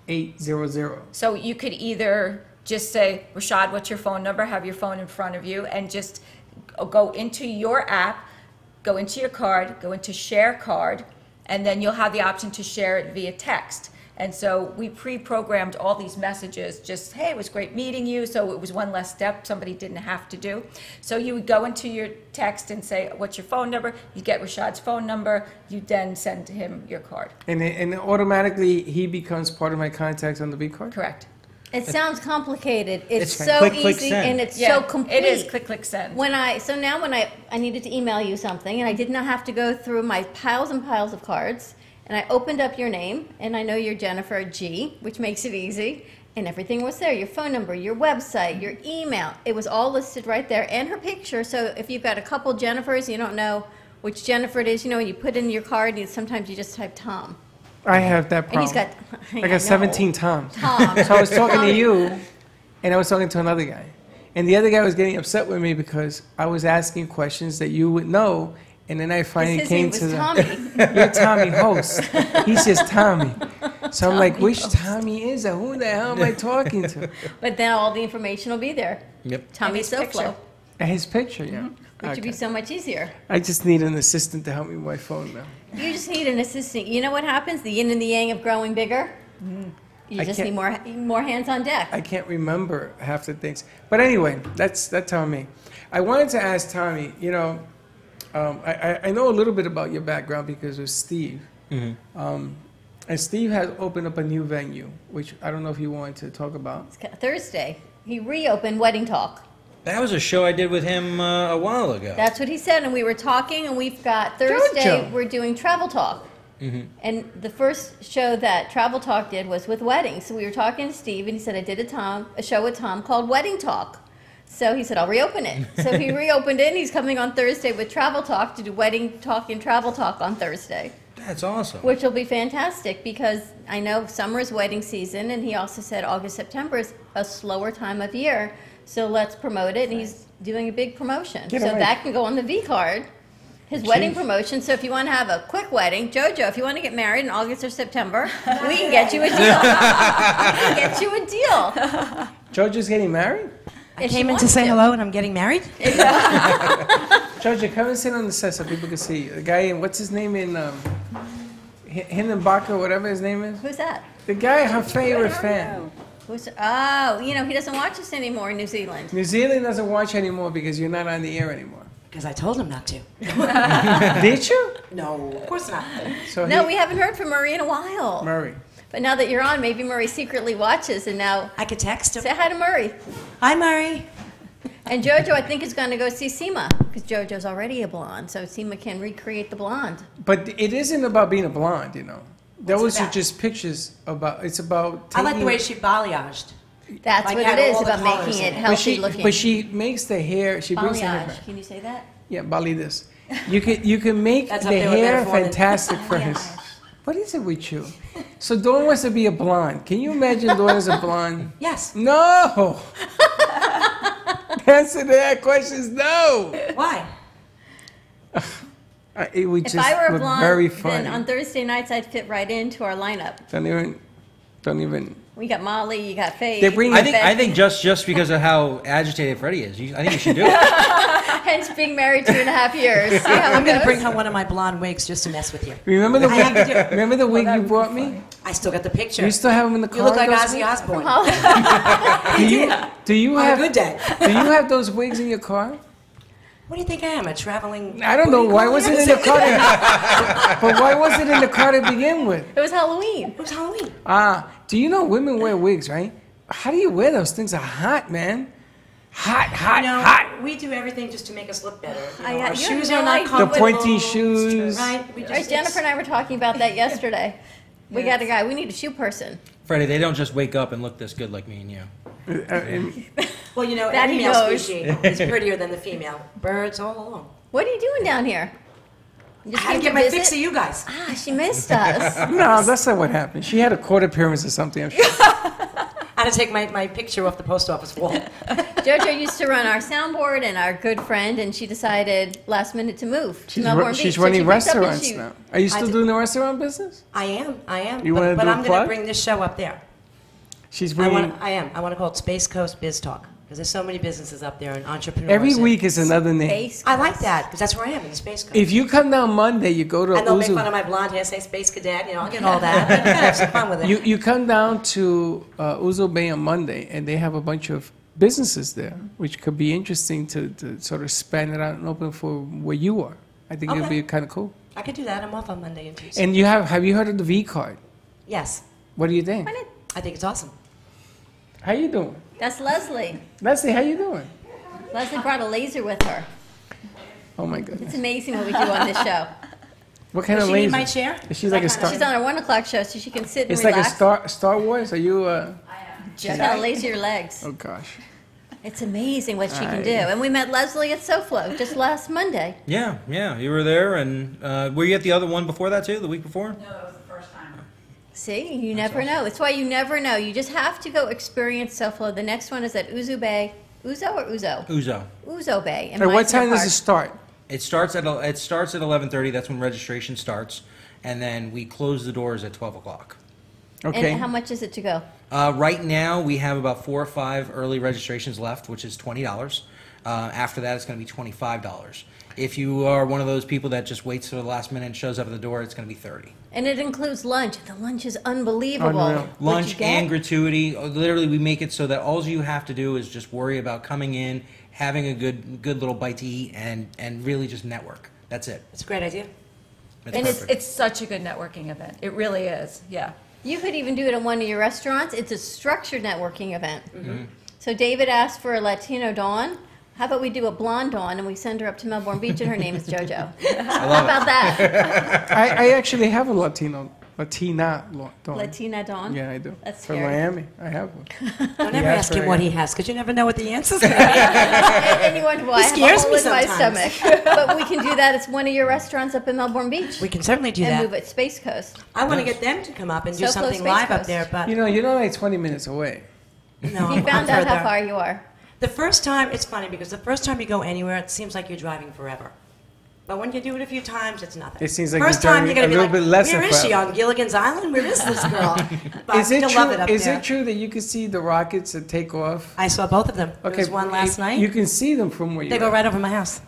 [SPEAKER 2] 80800?
[SPEAKER 3] So you could either just say, Rashad, what's your phone number? Have your phone in front of you and just go into your app, go into your card, go into share card, and then you'll have the option to share it via text. And so we pre-programmed all these messages, just, hey, it was great meeting you. So it was one less step somebody didn't have to do. So you would go into your text and say, what's your phone number? You get Rashad's phone number. You then send him your card.
[SPEAKER 2] And automatically he becomes part of my contacts on the V card?
[SPEAKER 3] Correct.
[SPEAKER 1] It sounds complicated. It's
[SPEAKER 4] It's
[SPEAKER 1] so
[SPEAKER 4] click, click,
[SPEAKER 1] easy
[SPEAKER 4] send.
[SPEAKER 1] and it's
[SPEAKER 3] Yeah,
[SPEAKER 1] so complete.
[SPEAKER 3] it is click, click, send.
[SPEAKER 1] When I needed to email you something and I did not have to go through my piles and piles of cards, and I opened up your name and I know you're Jennifer G, which makes it easy, and everything was there, your phone number, your website, your email. It was all listed right there, and her picture. So if you've got a couple Jennifers, you don't know which Jennifer it is, you put in your card and sometimes you just type Tom.
[SPEAKER 2] I have that
[SPEAKER 1] And
[SPEAKER 2] problem.
[SPEAKER 1] he's got
[SPEAKER 2] I got 17 Toms.
[SPEAKER 1] Tom.
[SPEAKER 2] So I was talking to you, and I was talking to another guy. And the other guy was getting upset with me because I was asking questions that you would know, and then I finally
[SPEAKER 1] His
[SPEAKER 2] came
[SPEAKER 1] name was
[SPEAKER 2] to the...
[SPEAKER 1] Tommy.
[SPEAKER 2] You're Tommy host. He says Tommy. So I'm like, which Tommy is that? Who the hell am I talking to?
[SPEAKER 1] But then all the information will be there.
[SPEAKER 4] Yep.
[SPEAKER 1] Tommy
[SPEAKER 3] And his picture.
[SPEAKER 1] SoFlo,
[SPEAKER 2] And his picture, yeah.
[SPEAKER 1] which would be
[SPEAKER 2] Okay.
[SPEAKER 1] so much easier.
[SPEAKER 2] I just need an assistant to help me with my phone now.
[SPEAKER 1] You just need an assistant. You know what happens? The yin and the yang of growing bigger. You
[SPEAKER 2] I
[SPEAKER 1] just
[SPEAKER 2] can't-
[SPEAKER 1] need more hands on deck.
[SPEAKER 2] I can't remember half the things. But anyway, that's on me. I wanted to ask Tommy, I know a little bit about your background because of Steve. And Steve has opened up a new venue, which I don't know if you wanted to talk about.
[SPEAKER 1] Thursday, he reopened Wedding Talk.
[SPEAKER 4] That was a show I did with him a while ago.
[SPEAKER 1] That's what he said, and we were talking, and we've got Thursday,
[SPEAKER 2] Jojo.
[SPEAKER 1] we're doing Travel Talk. And the first show that Travel Talk did was with weddings. So we were talking to Steve, and he said, I did a show with Tom called Wedding Talk. So he said, I'll reopen it. So he reopened it, and he's coming on Thursday with Travel Talk to do Wedding Talk and Travel Talk on Thursday,
[SPEAKER 4] That's awesome.
[SPEAKER 1] which will be fantastic because I know summer is wedding season, and he also said August, September is a slower time of year. So let's promote it, and he's doing a big promotion.
[SPEAKER 2] Get
[SPEAKER 1] So
[SPEAKER 2] away.
[SPEAKER 1] that can go on the V card. His wedding
[SPEAKER 2] Jeez.
[SPEAKER 1] promotion. So if you want to have a quick wedding, JoJo, if you want to get married in August or September, we can get you a deal. We can get you a deal.
[SPEAKER 2] Jojo's getting married?
[SPEAKER 5] I came in to say hello and I'm getting married.
[SPEAKER 2] Jojo, come and sit on the set so people can see you. The guy in, what's his name in Hindenbach or whatever his name is?
[SPEAKER 1] Who's that?
[SPEAKER 2] The guy, her favorite fan.
[SPEAKER 1] He doesn't watch us anymore in New Zealand.
[SPEAKER 2] New Zealand doesn't watch anymore because you're not on the air anymore.
[SPEAKER 5] Because I told him not to.
[SPEAKER 2] Did you?
[SPEAKER 5] No, of course not.
[SPEAKER 2] So
[SPEAKER 1] No, we haven't heard from Murray in a while.
[SPEAKER 2] Murray.
[SPEAKER 1] But now that you're on, maybe Murray secretly watches, and now
[SPEAKER 5] I could text him.
[SPEAKER 1] say hi to Murray.
[SPEAKER 5] Hi, Murray.
[SPEAKER 1] And JoJo, I think, is going to go see Seema because JoJo's already a blonde, so Seema can recreate the blonde.
[SPEAKER 2] But it isn't about being a blonde, Those
[SPEAKER 5] What's it
[SPEAKER 2] are
[SPEAKER 5] about?
[SPEAKER 2] just pictures about, it's about
[SPEAKER 5] I like the
[SPEAKER 2] taking-
[SPEAKER 5] way she balayaged.
[SPEAKER 1] That's
[SPEAKER 5] Like
[SPEAKER 1] what
[SPEAKER 5] had
[SPEAKER 1] it is
[SPEAKER 5] all the
[SPEAKER 1] about
[SPEAKER 5] colors
[SPEAKER 1] making
[SPEAKER 5] in
[SPEAKER 1] it
[SPEAKER 5] it.
[SPEAKER 1] healthy looking.
[SPEAKER 2] But she makes the hair. She brings the hair
[SPEAKER 1] Balayage.
[SPEAKER 2] back.
[SPEAKER 1] Can you say that?
[SPEAKER 2] Yeah, balidas. You can make
[SPEAKER 5] That's
[SPEAKER 2] the
[SPEAKER 5] up there with
[SPEAKER 2] hair
[SPEAKER 5] metaphor than-
[SPEAKER 2] fantastic for his. What is it with you? So Dawn wants to be a blonde. Can you imagine Dawn as a blonde?
[SPEAKER 5] Yes.
[SPEAKER 2] No. The answer to that question is no.
[SPEAKER 5] Why?
[SPEAKER 2] It would
[SPEAKER 1] If
[SPEAKER 2] just
[SPEAKER 1] I were a
[SPEAKER 2] look
[SPEAKER 1] blonde,
[SPEAKER 2] very
[SPEAKER 1] then
[SPEAKER 2] funny.
[SPEAKER 1] on Thursday nights I'd fit right into our lineup.
[SPEAKER 2] Don't even.
[SPEAKER 1] We got Molly, you got Faith.
[SPEAKER 2] They bring-
[SPEAKER 4] I think just because of how agitated Freddie is, I think you should do it.
[SPEAKER 1] Hence being married 2.5 years. See how
[SPEAKER 5] I'm
[SPEAKER 1] it
[SPEAKER 5] going to
[SPEAKER 1] goes?
[SPEAKER 5] bring her one of my blonde wigs just to mess with you.
[SPEAKER 2] Remember the
[SPEAKER 5] I have to do
[SPEAKER 2] wig?
[SPEAKER 5] it.
[SPEAKER 2] Remember the wig
[SPEAKER 3] that
[SPEAKER 2] you
[SPEAKER 3] would be
[SPEAKER 2] brought
[SPEAKER 3] funny.
[SPEAKER 2] me?
[SPEAKER 5] I still got the picture.
[SPEAKER 2] You still have them in the car.
[SPEAKER 5] You look like
[SPEAKER 2] those
[SPEAKER 5] Ozzy
[SPEAKER 2] wigs?
[SPEAKER 5] Osbourne.
[SPEAKER 2] Do you
[SPEAKER 5] On a
[SPEAKER 2] have
[SPEAKER 5] good day.
[SPEAKER 2] Do you have those wigs in your car?
[SPEAKER 5] What do you think I am? A traveling...
[SPEAKER 2] I don't
[SPEAKER 5] what
[SPEAKER 2] know.
[SPEAKER 5] do you
[SPEAKER 2] Why
[SPEAKER 5] call
[SPEAKER 2] was
[SPEAKER 5] it?
[SPEAKER 2] it in the car? But why was it in the car to begin with?
[SPEAKER 1] It was Halloween.
[SPEAKER 5] It was Halloween.
[SPEAKER 2] Do you know women wear wigs, right? How do you wear those things? Are hot, man. Hot,
[SPEAKER 5] You know,
[SPEAKER 2] hot.
[SPEAKER 5] we do everything just to make us look better. You know,
[SPEAKER 1] I got-
[SPEAKER 5] our
[SPEAKER 1] you
[SPEAKER 5] shoes
[SPEAKER 1] have
[SPEAKER 5] are
[SPEAKER 1] no
[SPEAKER 5] not
[SPEAKER 1] idea
[SPEAKER 2] The
[SPEAKER 1] what-
[SPEAKER 5] comfortable.
[SPEAKER 2] pointy shoes.
[SPEAKER 5] Right? We just,
[SPEAKER 1] Right, Jennifer and I were talking about that yesterday. We got a guy. We need a shoe person.
[SPEAKER 4] Freddie, they don't just wake up and look this good like me and you.
[SPEAKER 5] Well, you know,
[SPEAKER 1] That
[SPEAKER 5] every
[SPEAKER 1] he
[SPEAKER 5] male
[SPEAKER 1] knows.
[SPEAKER 5] species is prettier than the female. Birds all along.
[SPEAKER 1] What are you doing down here? You
[SPEAKER 5] I
[SPEAKER 1] just
[SPEAKER 5] had to
[SPEAKER 1] came
[SPEAKER 5] get my
[SPEAKER 1] visit?
[SPEAKER 5] fix of you guys.
[SPEAKER 1] Ah, she missed us.
[SPEAKER 2] No, that's not what happened. She had a court appearance or something. I'm sure.
[SPEAKER 5] I had to take my picture off the post office wall.
[SPEAKER 1] JoJo used to run our soundboard and our good friend, and she decided last minute to move to Melbourne Beach.
[SPEAKER 2] She's
[SPEAKER 1] So
[SPEAKER 2] running
[SPEAKER 1] she picked up and
[SPEAKER 2] restaurants
[SPEAKER 1] she-
[SPEAKER 2] now. Are you still
[SPEAKER 5] I
[SPEAKER 2] doing the restaurant business?
[SPEAKER 5] I am.
[SPEAKER 2] You wanna
[SPEAKER 5] but
[SPEAKER 2] do a
[SPEAKER 5] I'm going
[SPEAKER 2] plug?
[SPEAKER 5] to bring this show up there.
[SPEAKER 2] She's
[SPEAKER 5] I
[SPEAKER 2] bringing.
[SPEAKER 5] want to call it Space Coast Biz Talk because there's so many businesses up there and entrepreneurs.
[SPEAKER 2] Every
[SPEAKER 5] and-
[SPEAKER 2] week is another name.
[SPEAKER 1] Base
[SPEAKER 5] I like
[SPEAKER 1] coast.
[SPEAKER 5] that because that's where I am in the Space Coast.
[SPEAKER 2] If you come down Monday, you go to
[SPEAKER 5] and they'll make fun
[SPEAKER 2] Uzu.
[SPEAKER 5] of my blonde hair, say Space Cadet, you know, I'll get all that. But you gotta have some fun with it.
[SPEAKER 2] You come down to Uzo Bay on Monday, and they have a bunch of businesses there, which could be interesting to sort of span it out and open for where you are. I think it'll
[SPEAKER 5] Okay.
[SPEAKER 2] be kind of cool.
[SPEAKER 5] I could do that. I'm off on Monday and Tuesday.
[SPEAKER 2] And have you heard of the V card?
[SPEAKER 5] Yes,
[SPEAKER 2] What do you think?
[SPEAKER 5] I think it's awesome.
[SPEAKER 2] How you doing?
[SPEAKER 1] That's Leslie.
[SPEAKER 2] Leslie, how you doing?
[SPEAKER 1] Leslie brought a laser with her.
[SPEAKER 2] Oh my
[SPEAKER 1] It's
[SPEAKER 2] goodness.
[SPEAKER 1] amazing what we do on this show.
[SPEAKER 2] What kind
[SPEAKER 5] Does
[SPEAKER 2] of
[SPEAKER 5] she need
[SPEAKER 2] laser?
[SPEAKER 5] my chair?
[SPEAKER 2] Is she like a star?
[SPEAKER 1] She's on her 1 o'clock show, so she can sit and
[SPEAKER 2] It's like
[SPEAKER 1] relax.
[SPEAKER 2] a Star Wars. Are you?
[SPEAKER 1] She's got to laser your legs.
[SPEAKER 2] Oh gosh.
[SPEAKER 1] It's amazing what she can
[SPEAKER 2] Aye.
[SPEAKER 1] do. And we met Leslie at SoFlo just last Monday.
[SPEAKER 4] Yeah, you were there, and were you at the other one before that too, the week before?
[SPEAKER 1] See, you never know. It's why you never know. You just have to go experience SoFlo. The next one is at Uzo Bay. Uzo or Uzo?
[SPEAKER 4] Uzo.
[SPEAKER 1] Uzo Bay. in
[SPEAKER 2] At what
[SPEAKER 1] Meisner
[SPEAKER 2] time does
[SPEAKER 1] Park.
[SPEAKER 2] it start?
[SPEAKER 4] It starts at 11:30. That's when registration starts, and then we close the doors at 12 o'clock.
[SPEAKER 2] Okay.
[SPEAKER 1] And how much is it to go?
[SPEAKER 4] Right now, we have about 4 or 5 early registrations left, which is $20. After that, it's going to be $25. If you are one of those people that just waits till the last minute and shows up at the door, it's going to be $30.
[SPEAKER 1] And it includes lunch. The lunch is unbelievable.
[SPEAKER 2] Unreal.
[SPEAKER 1] What you
[SPEAKER 4] Lunch
[SPEAKER 1] get?
[SPEAKER 4] and gratuity. Literally, we make it so that all you have to do is just worry about coming in, having a good little bite to eat, and really just network. That's it.
[SPEAKER 5] It's a great idea.
[SPEAKER 4] That's
[SPEAKER 3] And
[SPEAKER 4] perfect.
[SPEAKER 3] it's such a good networking event. It really is, yeah.
[SPEAKER 1] You could even do it at one of your restaurants. It's a structured networking event.
[SPEAKER 2] Mm-hmm.
[SPEAKER 1] So David asked for a Latino Dawn. How about we do a blonde Dawn and we send her up to Melbourne Beach and her name is JoJo? How about that?
[SPEAKER 2] I actually have a Latina Dawn.
[SPEAKER 1] Latina Dawn?
[SPEAKER 2] Yeah, I do.
[SPEAKER 1] That's
[SPEAKER 2] From
[SPEAKER 1] scary.
[SPEAKER 2] Miami, I have one.
[SPEAKER 5] Don't ever
[SPEAKER 2] Yeah,
[SPEAKER 5] ask him
[SPEAKER 2] right.
[SPEAKER 5] what he has because you never know what the answer's going to be.
[SPEAKER 1] And you wonder why
[SPEAKER 5] He
[SPEAKER 1] I have a
[SPEAKER 5] scares
[SPEAKER 1] hole
[SPEAKER 5] me
[SPEAKER 1] in my
[SPEAKER 5] sometimes.
[SPEAKER 1] stomach. But we can do that. It's one of your restaurants up in Melbourne Beach.
[SPEAKER 5] We can certainly do
[SPEAKER 1] and
[SPEAKER 5] that.
[SPEAKER 1] move it Space Coast.
[SPEAKER 5] I want to get them to come up and do
[SPEAKER 1] SoFlo
[SPEAKER 5] something
[SPEAKER 1] Space
[SPEAKER 5] live up
[SPEAKER 1] Coast.
[SPEAKER 5] there, but
[SPEAKER 2] You're like 20 minutes away.
[SPEAKER 5] no,
[SPEAKER 1] He
[SPEAKER 5] I'm
[SPEAKER 1] found out how
[SPEAKER 5] further.
[SPEAKER 1] far you are.
[SPEAKER 5] The first time, it's funny because the first time you go anywhere, it seems like you're driving forever. But when you do it a few times, it's nothing.
[SPEAKER 2] It seems like
[SPEAKER 5] first
[SPEAKER 2] you're
[SPEAKER 5] time
[SPEAKER 2] driving
[SPEAKER 5] you're gonna
[SPEAKER 2] a
[SPEAKER 5] be
[SPEAKER 2] little
[SPEAKER 5] like,
[SPEAKER 2] bit less
[SPEAKER 5] where
[SPEAKER 2] than
[SPEAKER 5] is she
[SPEAKER 2] forever.
[SPEAKER 5] on Gilligan's Island? Where is this girl? But
[SPEAKER 2] Is it
[SPEAKER 5] you'll
[SPEAKER 2] true?
[SPEAKER 5] love it up
[SPEAKER 2] Is
[SPEAKER 5] there.
[SPEAKER 2] it true that you can see the rockets that take off?
[SPEAKER 5] I saw both of them. There was one last night.
[SPEAKER 2] You can see them from where you
[SPEAKER 5] They go right over my house.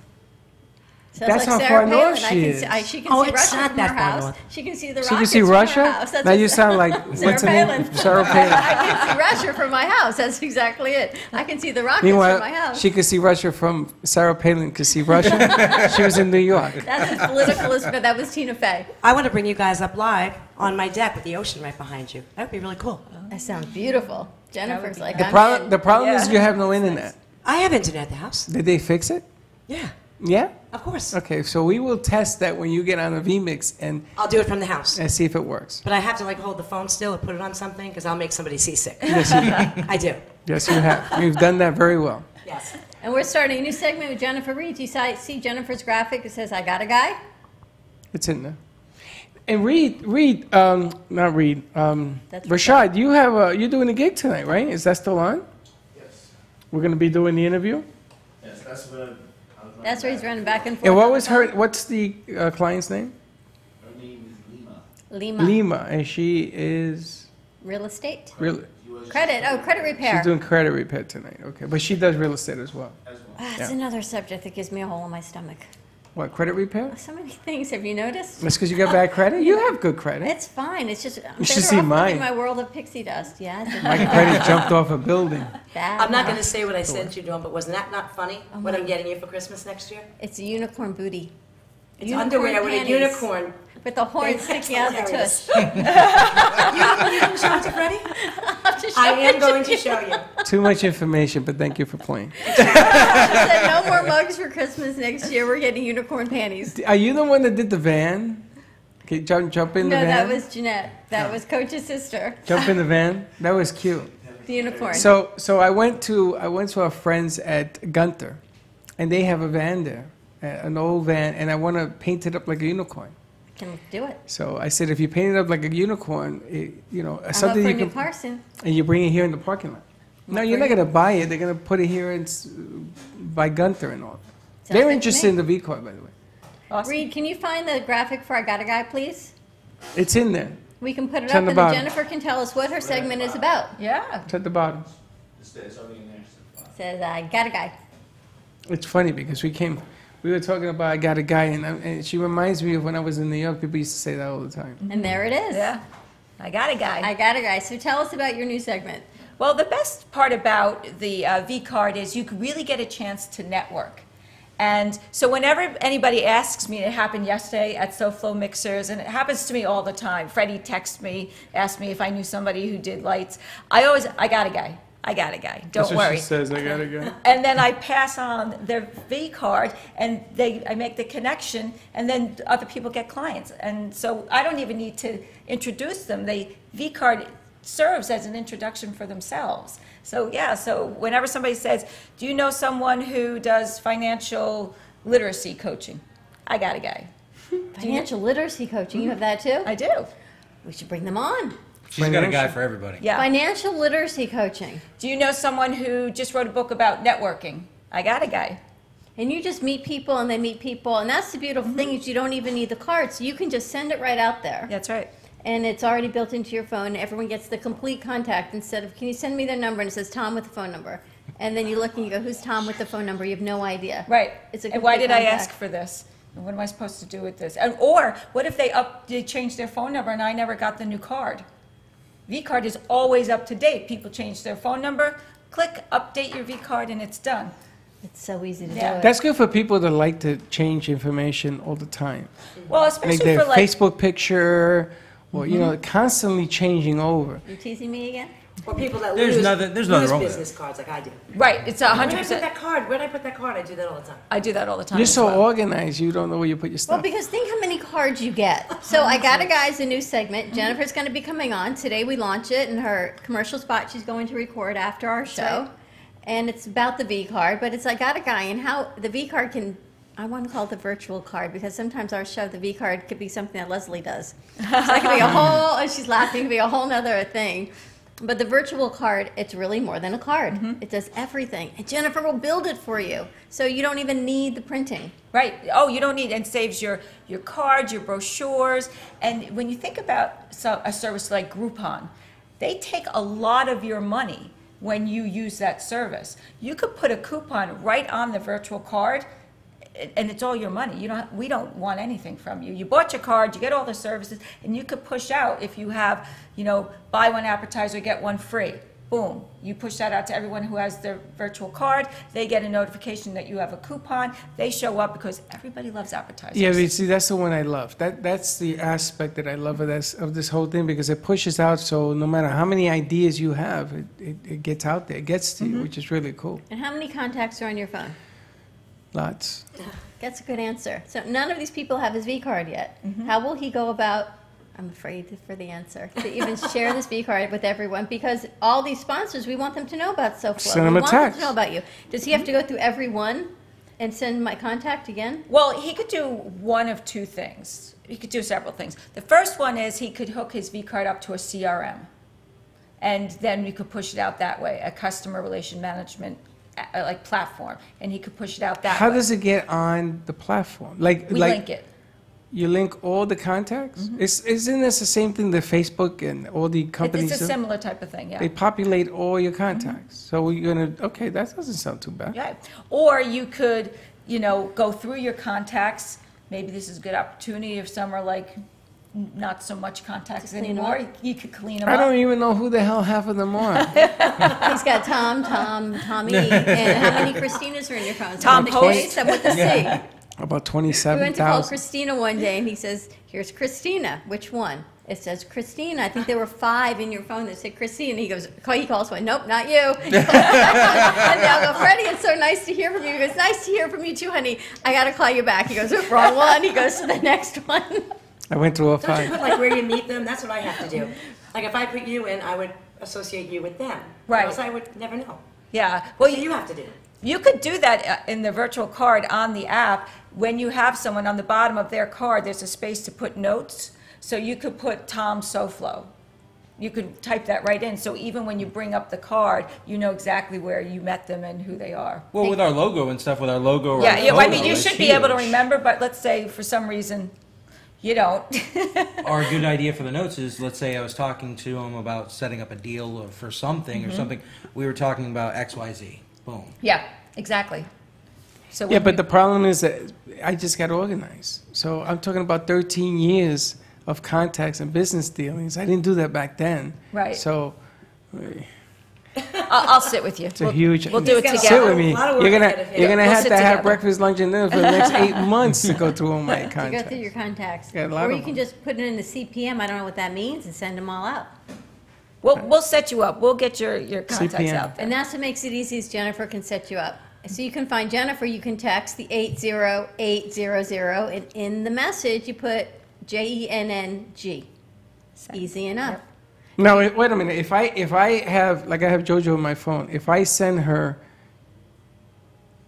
[SPEAKER 1] So
[SPEAKER 2] That's how
[SPEAKER 1] Sarah
[SPEAKER 2] far north
[SPEAKER 1] Palin,
[SPEAKER 2] she
[SPEAKER 1] can
[SPEAKER 2] is.
[SPEAKER 1] she can
[SPEAKER 5] Oh,
[SPEAKER 1] see
[SPEAKER 5] it's
[SPEAKER 1] Russia
[SPEAKER 5] not
[SPEAKER 1] from
[SPEAKER 5] that
[SPEAKER 1] her
[SPEAKER 5] far
[SPEAKER 1] house.
[SPEAKER 5] north.
[SPEAKER 1] She can see the
[SPEAKER 2] She
[SPEAKER 1] rockets
[SPEAKER 2] can see
[SPEAKER 1] from
[SPEAKER 2] Russia?
[SPEAKER 1] her house. That's
[SPEAKER 2] Now
[SPEAKER 1] what-
[SPEAKER 2] you sound like,
[SPEAKER 1] Sarah
[SPEAKER 2] what's her name?
[SPEAKER 1] Palin.
[SPEAKER 2] Sarah Palin.
[SPEAKER 1] I can see Russia from my house. That's exactly it. I can see the rockets from my
[SPEAKER 2] Meanwhile,
[SPEAKER 1] house.
[SPEAKER 2] she could see Russia from Sarah Palin could see Russia. She was in New York.
[SPEAKER 1] That's as political as that was Tina Fey.
[SPEAKER 5] I want to bring you guys up live on my deck with the ocean right behind you. That would be really cool.
[SPEAKER 1] That sounds beautiful. Jennifer's like,
[SPEAKER 2] The
[SPEAKER 1] I'm
[SPEAKER 2] problem,
[SPEAKER 1] in.
[SPEAKER 2] the problem is
[SPEAKER 3] Yeah.
[SPEAKER 2] you have no internet.
[SPEAKER 5] I have internet at the house.
[SPEAKER 2] Did they fix it?
[SPEAKER 5] Yeah.
[SPEAKER 2] Yeah?
[SPEAKER 5] Of course.
[SPEAKER 2] Okay, so we will test that when you get on a vMix and
[SPEAKER 5] I'll do it from the house.
[SPEAKER 2] see if it works.
[SPEAKER 5] But I have to like hold the phone still and put it on something because I'll make somebody seasick.
[SPEAKER 2] Yes, you,
[SPEAKER 5] I do.
[SPEAKER 2] yes, you have. You've done that very well.
[SPEAKER 5] Yes.
[SPEAKER 1] And we're starting a new segment with Jennifer Reed. You see Jennifer's graphic? It says, I got a guy.
[SPEAKER 2] It's in there. And not Reed.
[SPEAKER 1] That's
[SPEAKER 2] Rashad, you're doing a gig tonight, right? Is that still on?
[SPEAKER 6] Yes.
[SPEAKER 2] We're going to be doing the interview.
[SPEAKER 6] Yes, that's what.
[SPEAKER 1] That's where he's running back and forth.
[SPEAKER 2] And what
[SPEAKER 1] on
[SPEAKER 2] was
[SPEAKER 1] the phone.
[SPEAKER 2] what's the client's name?
[SPEAKER 6] Her name is Lima.
[SPEAKER 1] Lima.
[SPEAKER 2] Lima, and she is
[SPEAKER 1] Real estate.
[SPEAKER 2] real.
[SPEAKER 1] Credit. Oh, credit repair.
[SPEAKER 2] She's doing credit repair tonight. Okay, but she does real estate as well.
[SPEAKER 6] As well.
[SPEAKER 1] That's
[SPEAKER 2] Yeah.
[SPEAKER 1] another subject that gives me a hole in my stomach.
[SPEAKER 2] What, credit repair?
[SPEAKER 1] So many things. Have you noticed?
[SPEAKER 2] That's because you got bad credit. You have good credit.
[SPEAKER 1] It's fine. It's just I'm
[SPEAKER 2] You should
[SPEAKER 1] better
[SPEAKER 2] see
[SPEAKER 1] off living
[SPEAKER 2] mine.
[SPEAKER 1] my world of pixie dust. Yeah. It's
[SPEAKER 2] My credit jumped off a building.
[SPEAKER 1] bad.
[SPEAKER 5] I'm not going to say what I sent you, Dawn, but wasn't that not funny?
[SPEAKER 1] Oh
[SPEAKER 5] What
[SPEAKER 1] my-
[SPEAKER 5] I'm getting you for Christmas next year?
[SPEAKER 1] It's a unicorn booty.
[SPEAKER 5] It's
[SPEAKER 1] Unicorn
[SPEAKER 5] underwear with a
[SPEAKER 1] panties.
[SPEAKER 5] unicorn.
[SPEAKER 1] With the horn
[SPEAKER 5] That's
[SPEAKER 1] sticking out the
[SPEAKER 5] hilarious.
[SPEAKER 1] tush.
[SPEAKER 5] You didn't show it to Freddie? I am going to show you.
[SPEAKER 2] Too much information, but thank you for playing.
[SPEAKER 1] She said no more mugs for Christmas next year. We're getting unicorn panties.
[SPEAKER 2] Are you the one that did the van? Okay, jump in the
[SPEAKER 1] No,
[SPEAKER 2] van.
[SPEAKER 1] that was Jeanette. That was Coach's sister.
[SPEAKER 2] Jump in the van. That was cute.
[SPEAKER 1] The unicorn.
[SPEAKER 2] So I went to our friends at Gunter, and they have a van there, an old van, and I want to paint it up like a unicorn.
[SPEAKER 1] Can do it.
[SPEAKER 2] So I said, if you paint it up like a unicorn,
[SPEAKER 1] I'm up
[SPEAKER 2] something
[SPEAKER 1] for a
[SPEAKER 2] you
[SPEAKER 1] new
[SPEAKER 2] can,
[SPEAKER 1] car soon.
[SPEAKER 2] and you bring it here in the parking lot. No, you're not going to buy it. They're going to put it here by Gunter and all.
[SPEAKER 1] Sounds
[SPEAKER 2] They're
[SPEAKER 1] good to
[SPEAKER 2] interested
[SPEAKER 1] me.
[SPEAKER 2] in the V card, by the way.
[SPEAKER 3] Awesome.
[SPEAKER 1] Reed, can you find the graphic for I Got a Guy, please?
[SPEAKER 2] It's in there.
[SPEAKER 1] We can put it
[SPEAKER 2] It's
[SPEAKER 1] up
[SPEAKER 2] on the
[SPEAKER 1] and then
[SPEAKER 2] bottom.
[SPEAKER 1] Jennifer can tell us what her segment is about.
[SPEAKER 3] Yeah.
[SPEAKER 2] It's at the bottom.
[SPEAKER 6] It's already in there.
[SPEAKER 1] It says I Got a Guy.
[SPEAKER 2] It's funny because we were talking about I got a guy, and she reminds me of when I was in New York. People used to say that all the time.
[SPEAKER 1] And there it is.
[SPEAKER 3] Yeah. I got a guy.
[SPEAKER 1] I Got a Guy. So tell us about your new segment.
[SPEAKER 3] Well, the best part about the V card is you can really get a chance to network. And so whenever anybody asks me, it happened yesterday at SoFlo Mixers, and it happens to me all the time. Freddie texts me, asked me if I knew somebody who did lights. I got a guy. I got a guy. Don't
[SPEAKER 2] That's what
[SPEAKER 3] worry.
[SPEAKER 2] she says. I got a guy.
[SPEAKER 3] And then I pass on their V card, and I make the connection, and then other people get clients. And so I don't even need to introduce them. The V card serves as an introduction for themselves. So yeah, so whenever somebody says, do you know someone who does financial literacy coaching? I got a guy.
[SPEAKER 1] Financial literacy coaching. You have that too?
[SPEAKER 3] I do.
[SPEAKER 1] We should bring them on.
[SPEAKER 4] She's got a guy for everybody.
[SPEAKER 3] Yeah.
[SPEAKER 1] Financial literacy coaching.
[SPEAKER 3] Do you know someone who just wrote a book about networking? I got a guy.
[SPEAKER 1] And you just meet people and they meet people. And that's the beautiful thing is you don't even need the cards. You can just send it right out there.
[SPEAKER 3] That's right.
[SPEAKER 1] And it's already built into your phone. Everyone gets the complete contact instead of, can you send me their number? And it says Tom with the phone number. And then you look and you go, who's Tom with the phone number? You have no idea.
[SPEAKER 3] Right.
[SPEAKER 1] It's a
[SPEAKER 3] And why
[SPEAKER 1] complete
[SPEAKER 3] did I
[SPEAKER 1] contact.
[SPEAKER 3] ask for this? And what am I supposed to do with this? And, or what if they changed their phone number and I never got the new card? V card is always up to date. People change their phone number, click update your V card, and it's done.
[SPEAKER 1] It's so easy to
[SPEAKER 3] Yeah.
[SPEAKER 1] do it.
[SPEAKER 2] That's good for people that like to change information all the time.
[SPEAKER 3] Well,
[SPEAKER 2] Like
[SPEAKER 3] especially
[SPEAKER 2] their
[SPEAKER 3] for like
[SPEAKER 2] Facebook picture, or constantly changing over.
[SPEAKER 1] You teasing me again?
[SPEAKER 5] Or people that
[SPEAKER 4] There's
[SPEAKER 5] lose,
[SPEAKER 4] nothing wrong
[SPEAKER 5] lose
[SPEAKER 4] with
[SPEAKER 5] business cards like I do.
[SPEAKER 3] right. It's
[SPEAKER 5] Where did I put
[SPEAKER 3] 100%.
[SPEAKER 5] that card? Where did I put that card? I do that all the time.
[SPEAKER 3] I do that all the time.
[SPEAKER 2] You're
[SPEAKER 3] as
[SPEAKER 2] so
[SPEAKER 3] well.
[SPEAKER 2] organized, you don't know where you put your
[SPEAKER 1] Well,
[SPEAKER 2] stuff.
[SPEAKER 1] because think how many cards you get. So I Got a Guy's a new segment. Jennifer's going to be coming on. Today we launch it in her commercial spot she's going to record after our show.
[SPEAKER 3] right.
[SPEAKER 1] And it's about the V card, but it's I Got a Guy and how the V card can, I want to call it the virtual card because sometimes our show, the V card could be something that Leslie does. So it could be a whole, and she's laughing, it could be a whole nother thing. But the virtual card, it's really more than a card. It does everything. And Jennifer will build it for you. So you don't even need the printing.
[SPEAKER 3] Right. Oh, you don't need, and saves your cards, your brochures. And when you think about a service like Groupon, they take a lot of your money when you use that service. You could put a coupon right on the virtual card, and it's all your money. We don't want anything from you. You bought your card, you get all the services, and you could push out if you have, buy one appetizer, get one free. Boom. You push that out to everyone who has their virtual card. They get a notification that you have a coupon. They show up because everybody loves appetizers.
[SPEAKER 2] Yeah, but see, that's the one I love. That's the aspect that I love of this whole thing because it pushes out. So no matter how many ideas you have, it gets out there. It gets to you, which is really cool.
[SPEAKER 1] And how many contacts are on your phone?
[SPEAKER 2] Lots.
[SPEAKER 1] That's a good answer. So none of these people have his V card yet. How will he go about, I'm afraid for the answer, to even share this V card with everyone? Because all these sponsors, we want them to know about SoFlo.
[SPEAKER 2] Send them
[SPEAKER 1] we
[SPEAKER 2] a
[SPEAKER 1] want them
[SPEAKER 2] text.
[SPEAKER 1] to know about you. Does he have to go through every one and send my contact again?
[SPEAKER 3] Well, he could do one of two things. He could do several things. The first one is he could hook his V card up to a CRM, and then you could push it out that way, a customer relation management like platform, and he could push it out that
[SPEAKER 2] How
[SPEAKER 3] way.
[SPEAKER 2] does it get on the platform?
[SPEAKER 3] We link it.
[SPEAKER 2] You link all the contacts? Isn't this the same thing that Facebook and all the companies
[SPEAKER 3] It's a
[SPEAKER 2] do?
[SPEAKER 3] similar type of thing, yeah.
[SPEAKER 2] They populate all your contacts. So we're gonna, okay, that doesn't sound too bad.
[SPEAKER 3] Yeah. Or you could, go through your contacts. Maybe this is a good opportunity if some are like not so much contacts
[SPEAKER 1] To clean them
[SPEAKER 3] anymore.
[SPEAKER 1] up.
[SPEAKER 3] You could clean them
[SPEAKER 2] I
[SPEAKER 3] up.
[SPEAKER 2] don't even know who the hell half of them are.
[SPEAKER 1] He's got Tom, Tommy, and how many Christinas are in your phone?
[SPEAKER 3] Tom
[SPEAKER 1] the
[SPEAKER 3] Host.
[SPEAKER 1] case, I'm with the C.
[SPEAKER 2] About
[SPEAKER 1] We went to call
[SPEAKER 2] 27,000.
[SPEAKER 1] Christina one day, and he says, "Here's Christina. Which one?" It says Christina. I think there were 5 in your phone that said Christina. He goes, he calls one. Nope, not you. And I'll go, Freddie, it's so nice to hear from you. He goes, nice to hear from you too, honey. I got to call you back. He goes, wrong one. He goes to the next one.
[SPEAKER 2] I went through all
[SPEAKER 5] Don't you
[SPEAKER 2] 5.
[SPEAKER 5] put like where you meet them? That's what I have to do. Like if I put you in, I would associate you with them.
[SPEAKER 3] Right.
[SPEAKER 5] Or else I would never know.
[SPEAKER 3] Yeah.
[SPEAKER 5] Well,
[SPEAKER 3] Well,
[SPEAKER 5] you have to do.
[SPEAKER 3] you could do that in the virtual card on the app. When you have someone on the bottom of their card, there's a space to put notes. So you could put Tom SoFlo. You could type that right in. So even when you bring up the card, you know exactly where you met them and who they are.
[SPEAKER 4] Well, with our logo and stuff, with our logo. or
[SPEAKER 3] Yeah,
[SPEAKER 4] our
[SPEAKER 3] yeah. I
[SPEAKER 4] photo,
[SPEAKER 3] mean, you
[SPEAKER 4] it's
[SPEAKER 3] should be able to
[SPEAKER 4] huge.
[SPEAKER 3] remember, but let's say for some reason you don't.
[SPEAKER 4] Or a good idea for the notes is, let's say I was talking to him about setting up a deal or for something
[SPEAKER 3] Mm-hmm.
[SPEAKER 4] or something. We were talking about XYZ. Boom.
[SPEAKER 3] Yeah, exactly. So
[SPEAKER 2] Yeah,
[SPEAKER 3] when
[SPEAKER 2] but
[SPEAKER 3] you-
[SPEAKER 2] the problem is that I just got organized. So I'm talking about 13 years of contacts and business dealings. I didn't do that back then.
[SPEAKER 3] Right.
[SPEAKER 2] So
[SPEAKER 3] I'll sit with you.
[SPEAKER 2] it's a huge.
[SPEAKER 3] We'll do it
[SPEAKER 5] He's got a
[SPEAKER 2] Sit
[SPEAKER 3] together.
[SPEAKER 2] with me.
[SPEAKER 5] A lot of work
[SPEAKER 2] You're
[SPEAKER 5] ahead
[SPEAKER 2] gonna
[SPEAKER 5] of him.
[SPEAKER 2] you're gonna
[SPEAKER 3] We'll
[SPEAKER 2] have
[SPEAKER 3] sit
[SPEAKER 2] to have
[SPEAKER 3] together.
[SPEAKER 2] breakfast, lunch, and dinner for the next 8 months to go through all my
[SPEAKER 1] To go
[SPEAKER 2] contacts.
[SPEAKER 1] through your contacts.
[SPEAKER 2] Got a lot
[SPEAKER 1] Or
[SPEAKER 2] of
[SPEAKER 1] you can
[SPEAKER 2] them.
[SPEAKER 1] just put it in the CPM. I don't know what that means, and send them all out.
[SPEAKER 3] We'll set you up. We'll get your contacts
[SPEAKER 2] CPM.
[SPEAKER 3] out there.
[SPEAKER 1] And that's what makes it easy is Jennifer can set you up. So you can find Jennifer, you can text the 80800, and in the message you put JENNG. Easy enough.
[SPEAKER 2] No, wait a minute. If I have, like I have JoJo on my phone, if I send her,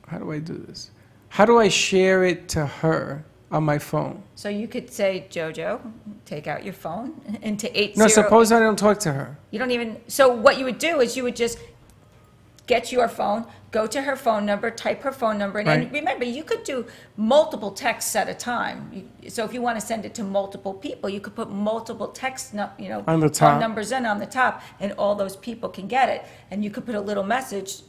[SPEAKER 2] how do I do this? How do I share it to her on my phone?
[SPEAKER 3] So you could say, Jojo, take out your phone into 80.
[SPEAKER 2] No, suppose I don't talk to her.
[SPEAKER 3] You don't even, so what you would do is you would just get your phone, go to her phone number, type her phone number, and
[SPEAKER 2] Right.
[SPEAKER 3] remember, you could do multiple texts at a time. So if you want to send it to multiple people, you could put multiple text,
[SPEAKER 2] On the
[SPEAKER 3] phone
[SPEAKER 2] top.
[SPEAKER 3] numbers in on the top, and all those people can get it. And you could put a little message.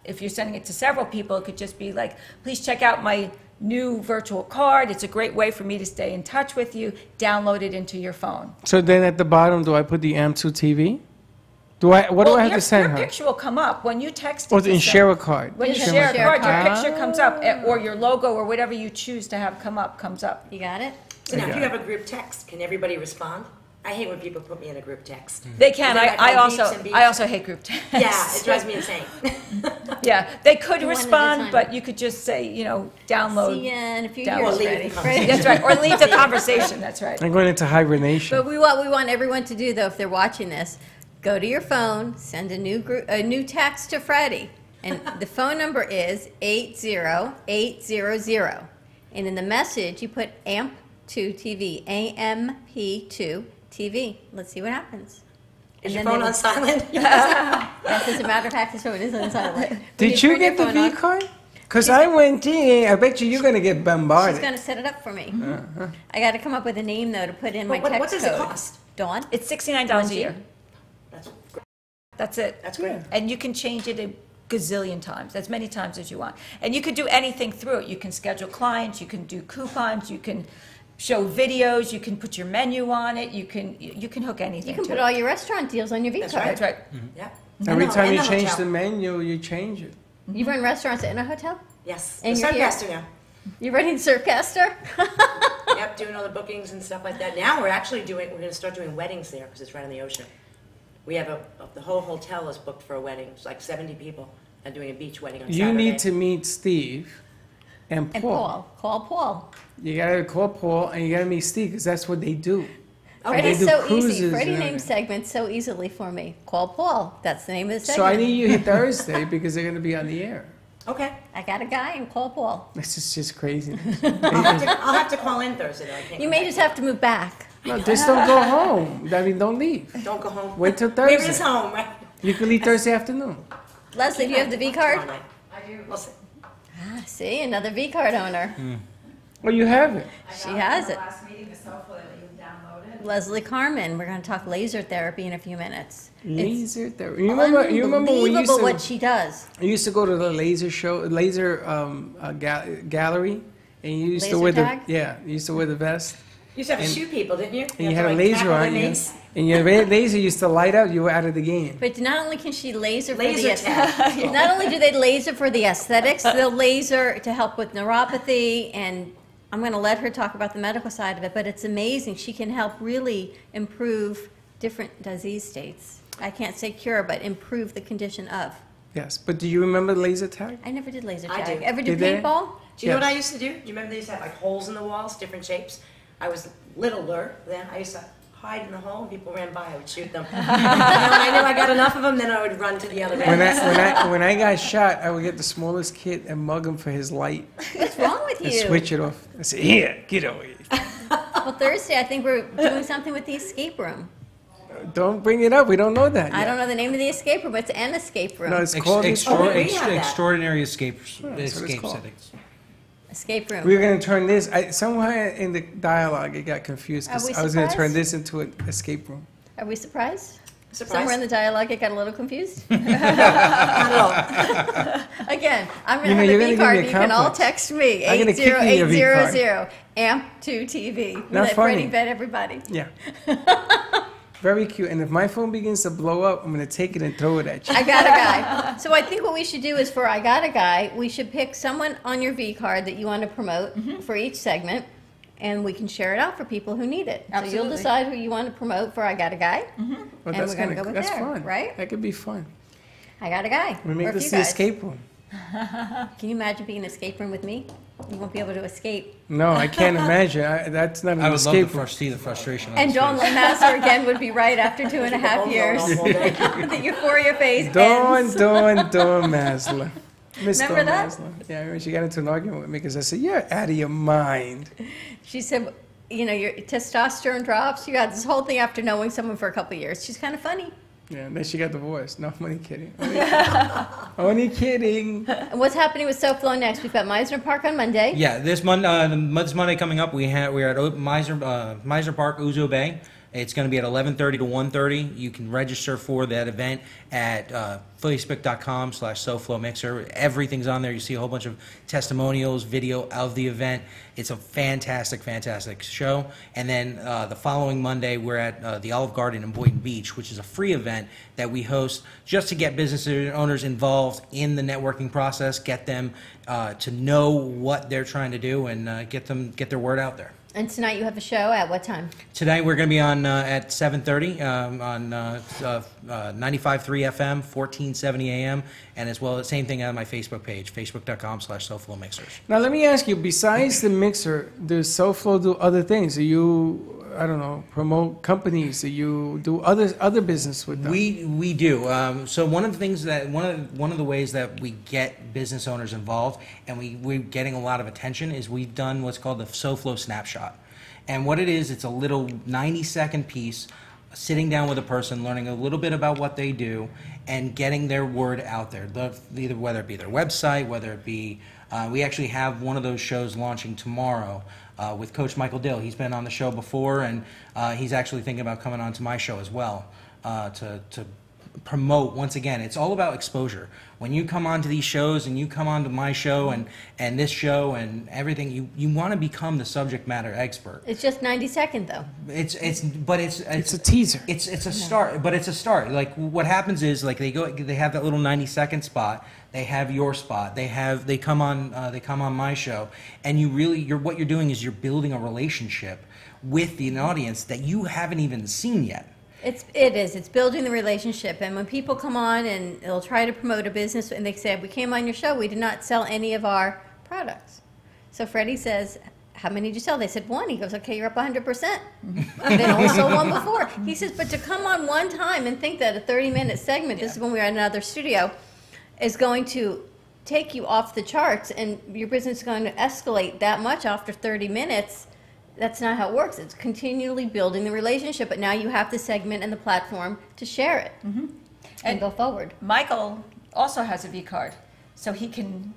[SPEAKER 3] If you're sending it to several people, it could just be like, please check out my new virtual card. It's a great way for me to stay in touch with you. Download it into your phone.
[SPEAKER 2] So then at the bottom, do I put the AM2 TV? What do
[SPEAKER 3] Well,
[SPEAKER 2] I have to send
[SPEAKER 3] Your
[SPEAKER 2] her?
[SPEAKER 3] picture will come up when you text it
[SPEAKER 2] Or
[SPEAKER 3] to
[SPEAKER 2] in
[SPEAKER 3] some-
[SPEAKER 2] share a card?
[SPEAKER 3] When you
[SPEAKER 1] Just
[SPEAKER 3] share a
[SPEAKER 1] share a
[SPEAKER 3] card, your
[SPEAKER 1] card.
[SPEAKER 3] picture comes up, or your logo, or whatever you choose to have come up, comes up.
[SPEAKER 1] You got it?
[SPEAKER 5] So now, if
[SPEAKER 2] got
[SPEAKER 5] you
[SPEAKER 2] it.
[SPEAKER 5] have a group text, can everybody respond? I hate when people put me in a group text.
[SPEAKER 3] They can.
[SPEAKER 5] And then
[SPEAKER 3] I
[SPEAKER 5] I call beeps
[SPEAKER 3] also,
[SPEAKER 5] and beeps.
[SPEAKER 3] I also hate group text.
[SPEAKER 5] Yeah, it drives me insane.
[SPEAKER 3] Yeah, they could
[SPEAKER 1] One at a
[SPEAKER 3] respond,
[SPEAKER 1] time.
[SPEAKER 3] but you could just say, download.
[SPEAKER 1] See you in a few
[SPEAKER 3] Download.
[SPEAKER 1] years,
[SPEAKER 5] Or leave
[SPEAKER 1] Freddie.
[SPEAKER 5] the
[SPEAKER 1] Freddie.
[SPEAKER 3] That's right, or leave the conversation. That's right.
[SPEAKER 2] I'm going into hibernation.
[SPEAKER 1] But what we want everyone to do, though, if they're watching this, go to your phone, send a new text to Freddie, and the phone number is 80800. And in the message, you put AMP2 TV, AMP2 TV. Let's see what happens.
[SPEAKER 5] Is
[SPEAKER 1] And
[SPEAKER 5] your
[SPEAKER 1] then
[SPEAKER 5] phone
[SPEAKER 1] they-
[SPEAKER 5] on silent?
[SPEAKER 1] Yes, as a matter of fact, this phone is on silent. When
[SPEAKER 2] Did you
[SPEAKER 1] turn your
[SPEAKER 2] get the
[SPEAKER 1] phone
[SPEAKER 2] V
[SPEAKER 1] on,
[SPEAKER 2] card? Because I went in. I bet you're going to get
[SPEAKER 1] She's
[SPEAKER 2] bombarded.
[SPEAKER 1] going to set it up for me. I got to come up with a name, though, to put in my
[SPEAKER 5] What
[SPEAKER 1] text
[SPEAKER 5] does it
[SPEAKER 1] code.
[SPEAKER 5] cost?
[SPEAKER 1] Dawn?
[SPEAKER 3] It's $69 a year.
[SPEAKER 5] That's great.
[SPEAKER 3] That's it.
[SPEAKER 5] That's great.
[SPEAKER 3] And you can change it a gazillion times, as many times as you want. And you could do anything through it. You can schedule clients, you can do coupons, you can show videos, you can put your menu on it, you can hook anything
[SPEAKER 1] You can
[SPEAKER 3] to
[SPEAKER 1] put
[SPEAKER 3] it.
[SPEAKER 1] all your restaurant deals on your V
[SPEAKER 5] That's
[SPEAKER 1] card.
[SPEAKER 3] That's right.
[SPEAKER 5] Yeah.
[SPEAKER 2] Every
[SPEAKER 5] And
[SPEAKER 2] time
[SPEAKER 5] and
[SPEAKER 2] you
[SPEAKER 5] the
[SPEAKER 2] change
[SPEAKER 5] hotel.
[SPEAKER 2] the menu, you change it.
[SPEAKER 1] You run restaurants in a hotel?
[SPEAKER 5] Yes.
[SPEAKER 1] And
[SPEAKER 5] The
[SPEAKER 1] you're here?
[SPEAKER 5] Suncaster now.
[SPEAKER 1] You're running Surfcaster?
[SPEAKER 5] Yep, doing all the bookings and stuff like that. Now we're going to start doing weddings there because it's right on the ocean. We have the whole hotel is booked for a wedding. It's like 70 people and doing a beach wedding on
[SPEAKER 2] You
[SPEAKER 5] Saturday.
[SPEAKER 2] need to meet Steve and
[SPEAKER 1] And
[SPEAKER 2] Paul.
[SPEAKER 1] Paul. Call Paul.
[SPEAKER 2] You gotta call Paul and you gotta meet Steve because that's what they do.
[SPEAKER 1] Freddie's
[SPEAKER 2] They do
[SPEAKER 1] so easy.
[SPEAKER 2] cruises
[SPEAKER 1] Freddie
[SPEAKER 2] and
[SPEAKER 1] names segments so easily for me. Call Paul. That's the name of the segment.
[SPEAKER 2] So I need you here Thursday because they're gonna be on the air.
[SPEAKER 5] Okay.
[SPEAKER 1] I got a guy and call Paul.
[SPEAKER 2] This is just crazy.
[SPEAKER 5] I'll have to call in Thursday though. I can't
[SPEAKER 1] You
[SPEAKER 5] come
[SPEAKER 1] may
[SPEAKER 5] back.
[SPEAKER 1] just have to move back.
[SPEAKER 2] No, just don't go home. I mean, don't leave.
[SPEAKER 5] Don't go home.
[SPEAKER 2] Wait till
[SPEAKER 5] Where is
[SPEAKER 2] Thursday.
[SPEAKER 5] home, right?
[SPEAKER 2] You can leave Thursday afternoon.
[SPEAKER 1] Leslie, do you have the V card?
[SPEAKER 5] Tomorrow night. I do. We'll see.
[SPEAKER 1] Ah, see, another V card owner.
[SPEAKER 2] Well, you have it.
[SPEAKER 1] She has it.
[SPEAKER 7] Last meeting, the software that you downloaded.
[SPEAKER 1] Leslie Carmen. We're going to talk laser therapy in a few minutes.
[SPEAKER 2] Laser therapy. You remember when we used
[SPEAKER 1] Unbelievable
[SPEAKER 2] to?
[SPEAKER 1] what she does.
[SPEAKER 2] I used to go to the laser show, gallery, and you used to
[SPEAKER 1] Laser
[SPEAKER 2] wear
[SPEAKER 1] tag?
[SPEAKER 2] you used to wear the vest,
[SPEAKER 5] You used to have to shoot people, didn't you?
[SPEAKER 2] and you
[SPEAKER 5] have
[SPEAKER 2] had
[SPEAKER 5] to,
[SPEAKER 2] a
[SPEAKER 5] like,
[SPEAKER 2] laser
[SPEAKER 5] tackle
[SPEAKER 2] on
[SPEAKER 5] their
[SPEAKER 2] you,
[SPEAKER 5] mates.
[SPEAKER 2] and your laser used to light up. You were out of the game.
[SPEAKER 1] But not only can she laser,
[SPEAKER 5] Laser
[SPEAKER 1] for the
[SPEAKER 5] tag.
[SPEAKER 1] not only do they laser for the aesthetics, they'll laser to help with neuropathy, and I'm going to let her talk about the medical side of it, but it's amazing. She can help really improve different disease states. I can't say cure, but improve the condition of.
[SPEAKER 2] Yes, but do you remember laser tag?
[SPEAKER 1] I never did laser
[SPEAKER 5] I
[SPEAKER 1] tag.
[SPEAKER 5] do.
[SPEAKER 1] Ever do
[SPEAKER 2] Did they?
[SPEAKER 1] paintball?
[SPEAKER 5] Do you know what
[SPEAKER 2] Yes.
[SPEAKER 5] I used to do? Do you remember they used to have like holes in the walls, different shapes? I was littler then. I used to hide in the hole and people ran by. I would shoot them. And when I knew I got enough of them, then I would run to the other
[SPEAKER 2] When
[SPEAKER 5] end.
[SPEAKER 2] when I got shot, I would get the smallest kid and mug him for his light
[SPEAKER 1] What's wrong with
[SPEAKER 2] and
[SPEAKER 1] you?
[SPEAKER 2] switch it off. I say, "Here, get away!
[SPEAKER 1] Well, Thursday, I think we're doing something with the escape room.
[SPEAKER 2] Don't bring it up. We don't know that yet."
[SPEAKER 1] I don't know the name of the escape room, but it's an escape room.
[SPEAKER 2] No, it's called
[SPEAKER 5] we have that.
[SPEAKER 4] extraordinary
[SPEAKER 2] that's what it's
[SPEAKER 4] escape
[SPEAKER 2] called.
[SPEAKER 4] settings.
[SPEAKER 1] Escape room.
[SPEAKER 2] We were going to turn this. Somewhere in the dialogue, it got confused. 'Cause
[SPEAKER 1] Are we
[SPEAKER 2] I was going to turn
[SPEAKER 1] surprised?
[SPEAKER 2] this into an escape room.
[SPEAKER 1] Are we surprised?
[SPEAKER 5] Surprise?
[SPEAKER 1] Somewhere in the dialogue, it got a little confused.
[SPEAKER 5] Not at all.
[SPEAKER 1] Again, I'm
[SPEAKER 2] You know,
[SPEAKER 1] going to
[SPEAKER 2] you're
[SPEAKER 1] have the V
[SPEAKER 2] gonna give
[SPEAKER 1] card.
[SPEAKER 2] me a
[SPEAKER 1] You can all
[SPEAKER 2] complex.
[SPEAKER 1] text me,
[SPEAKER 2] I'm gonna kick you in your V card.
[SPEAKER 1] 80800 AMP2TV.
[SPEAKER 2] Not
[SPEAKER 1] Let
[SPEAKER 2] funny.
[SPEAKER 1] Freddie bet everybody.
[SPEAKER 2] Yeah. Very cute. And if my phone begins to blow up, I'm going to take it and throw it at you.
[SPEAKER 1] I got a guy. So I think what we should do is for I got a guy, we should pick someone on your V card that you want to promote for each segment, and we can share it out for people who need it. So you'll
[SPEAKER 3] Absolutely.
[SPEAKER 1] decide who you want to promote for I got a guy,
[SPEAKER 2] Well,
[SPEAKER 1] and
[SPEAKER 2] that's
[SPEAKER 1] we're going to
[SPEAKER 2] kinda-
[SPEAKER 1] go with
[SPEAKER 2] that's
[SPEAKER 1] there,
[SPEAKER 2] fun.
[SPEAKER 1] right?
[SPEAKER 2] That could be fun.
[SPEAKER 1] I got a guy.
[SPEAKER 2] We
[SPEAKER 1] or
[SPEAKER 2] make
[SPEAKER 1] a
[SPEAKER 2] this
[SPEAKER 1] few
[SPEAKER 2] the
[SPEAKER 1] guys.
[SPEAKER 2] escape room.
[SPEAKER 1] Can you imagine being in an escape room with me? You won't be able to escape.
[SPEAKER 2] No, I can't imagine. That's not an
[SPEAKER 4] I would love
[SPEAKER 2] escape
[SPEAKER 4] to
[SPEAKER 2] room.
[SPEAKER 4] see the frustration. On
[SPEAKER 1] And
[SPEAKER 4] his
[SPEAKER 1] Dawn
[SPEAKER 4] face.
[SPEAKER 1] Master again would be right after 2.5 years.
[SPEAKER 5] All day.
[SPEAKER 1] The euphoria phase
[SPEAKER 2] Dawn
[SPEAKER 1] ends.
[SPEAKER 2] Masler. Miss
[SPEAKER 1] Remember
[SPEAKER 2] Dawn
[SPEAKER 1] that?
[SPEAKER 2] Masler. Yeah, I remember she got into an argument with me because I said, "You're out of your mind."
[SPEAKER 1] She said, you know, your testosterone drops. You got this whole thing after knowing someone for a couple of years. She's kind of funny.
[SPEAKER 2] Yeah, and then she got divorced. No, I'm only kidding. Only kidding.
[SPEAKER 1] And what's happening with SoFlo next? We've got Meisner Park on Monday.
[SPEAKER 4] Yeah, this Monday coming up, we're at Meisner Park, Uzo Bay. It's going to be at 11:30 to 1:30. You can register for that event at facebook.com/SoFloMixer. Everything's on there. You see a whole bunch of testimonials, video of the event. It's a fantastic, fantastic show. And then the following Monday, we're at the Olive Garden in Boynton Beach, which is a free event that we host just to get business owners involved in the networking process, get them to know what they're trying to do, and get their word out there.
[SPEAKER 1] And tonight you have a show at what time?
[SPEAKER 4] Tonight we're going to be on at 7:30 on 95.3 FM, 1470 AM, and as well the same thing on my Facebook page, facebook.com/SoFloMixers.
[SPEAKER 2] Now let me ask you. Besides the mixer, does SoFlo do other things? Do you, I don't know, promote companies? Do you do other business with them?
[SPEAKER 4] We do. So one of the things that one of the ways that we get business owners involved, and we're getting a lot of attention, is we've done what's called the SoFlo Snapshot. And what it is, it's a little 90-second piece, sitting down with a person, learning a little bit about what they do, and getting their word out there. Either whether it be their website, whether it be, we actually have one of those shows launching tomorrow with Coach Michael Dill. He's been on the show before, and he's actually thinking about coming on to my show as well to promote. Once again, it's all about exposure. When you come onto these shows and you come onto my show and this show and everything, you want to become the subject matter expert.
[SPEAKER 1] It's just 90 seconds though.
[SPEAKER 4] It's
[SPEAKER 2] It's a teaser.
[SPEAKER 4] it's a start, but it's a start. Like what happens is like they have that little 90-second spot. They have your spot. They come on my show, and what you're doing is you're building a relationship with an audience that you haven't even seen yet.
[SPEAKER 1] It's building the relationship. And when people come on and they'll try to promote a business and they say, we came on your show, we did not sell any of our products. So Freddie says, how many did you sell? They said 1. He goes, okay, you're up 100%. They only sold 1 before. He says, but to come on one time and think that a 30-minute segment, this is when we were at another studio, is going to take you off the charts and your business is going to escalate that much after 30 minutes, that's not how it works. It's continually building the relationship, but now you have the segment and the platform to share it and go forward.
[SPEAKER 3] Michael also has a V card, so he can,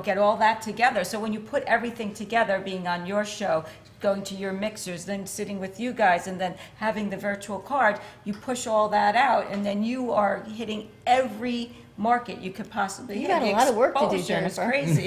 [SPEAKER 3] get all that together. So when you put everything together, being on your show, going to your mixers, then sitting with you guys, and then having the virtual card, you push all that out, and then you are hitting every market you could possibly
[SPEAKER 1] You
[SPEAKER 3] hit.
[SPEAKER 1] got a lot of work to do,
[SPEAKER 3] Exposure is
[SPEAKER 1] Jennifer.
[SPEAKER 3] crazy.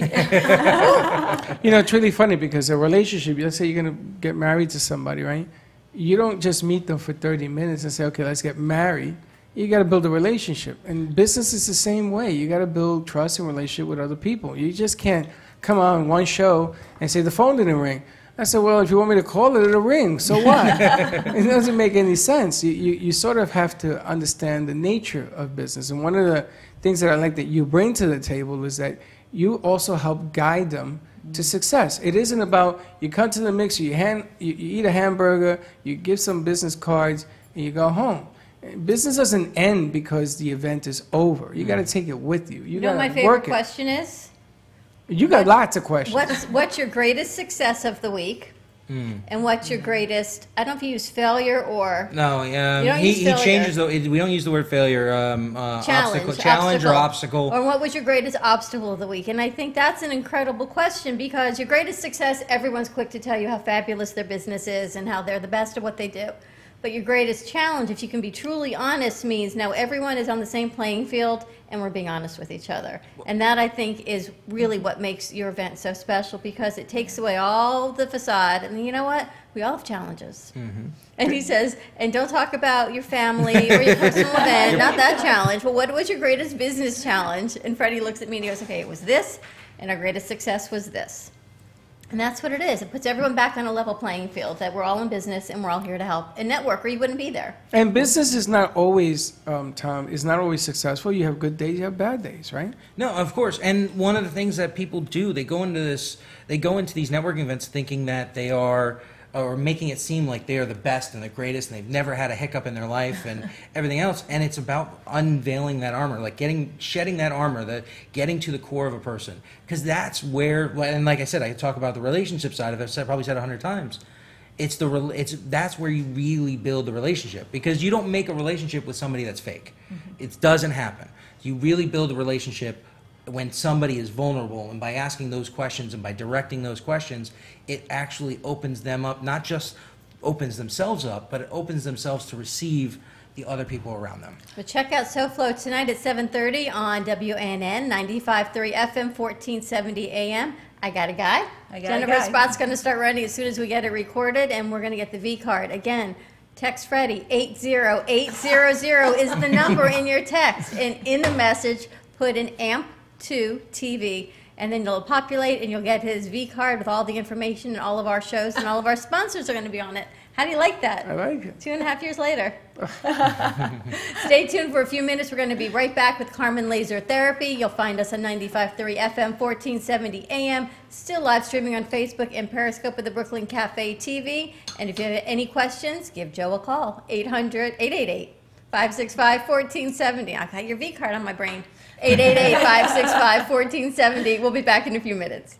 [SPEAKER 2] It's really funny because a relationship, let's say you're going to get married to somebody, right? You don't just meet them for 30 minutes and say, okay, let's get married. You got to build a relationship. And business is the same way. You got to build trust and relationship with other people. You just can't come on one show and say the phone didn't ring. I said, well, if you want me to call it, it'll ring. So what? It doesn't make any sense. You sort of have to understand the nature of business. And one of the things that I like that you bring to the table is that you also help guide them to success. It isn't about you come to the mixer, you eat a hamburger, you give some business cards, and you go home. Business doesn't end because the event is over. You got to take it with you.
[SPEAKER 1] You know what my favorite
[SPEAKER 2] work
[SPEAKER 1] question is?
[SPEAKER 2] You got lots of questions.
[SPEAKER 1] What's your greatest success of the week? And what's your greatest, I don't know if you use failure or
[SPEAKER 4] No,
[SPEAKER 1] You don't
[SPEAKER 4] he
[SPEAKER 1] use failure.
[SPEAKER 4] changes we don't use the word failure. Challenge or obstacle.
[SPEAKER 1] Or what was your greatest obstacle of the week? And I think that's an incredible question because your greatest success, everyone's quick to tell you how fabulous their business is and how they're the best at what they do. But your greatest challenge, if you can be truly honest, means now everyone is on the same playing field and we're being honest with each other. And that, I think, is really what makes your event so special because it takes away all the facade. And you know what? We all have challenges. And he says, and don't talk about your family or your personal event, not that challenge. Well, what was your greatest business challenge? And Freddie looks at me and he goes, okay, it was this, and our greatest success was this. And that's what it is. It puts everyone back on a level playing field, that we're all in business and we're all here to help and network or you wouldn't be there.
[SPEAKER 2] And business is not always, Tom, is not always successful. You have good days, you have bad days, right?
[SPEAKER 4] No, of course. And one of the things that people do, they go into these networking events thinking that they are, or making it seem like they are the best and the greatest and they've never had a hiccup in their life and everything else. And it's about unveiling that armor, like shedding that armor, getting to the core of a person. Because that's where, and like I said, I talk about the relationship side of it, I've probably said 100 times. That's where you really build the relationship, because you don't make a relationship with somebody that's fake. It doesn't happen. You really build a relationship when somebody is vulnerable, and by asking those questions and by directing those questions, it actually opens them up, not just opens themselves up, but it opens themselves to receive the other people around them.
[SPEAKER 1] But check out SoFlo tonight at 7:30 on WNN 95.3 FM 1470 AM. I got a guy. Jennifer's spot's going to start running as soon as we get it recorded, and we're going to get the V card. Again, text Freddy 80800 is the number in your text, and in the message put an AMP 2 TV, and then it'll populate and you'll get his V card with all the information and all of our shows, and all of our sponsors are going to be on it. How do you like that?
[SPEAKER 2] I like it.
[SPEAKER 1] 2.5 years later. Stay tuned for a few minutes. We're going to be right back with Carmen Laser Therapy. You'll find us on 95.3 FM 1470 AM, still live streaming on Facebook and Periscope at the Brooklyn Cafe TV. And if you have any questions, give Joe a call, 800-888-565-1470. I got your V card on my brain. 888-565-1470. We'll be back in a few minutes.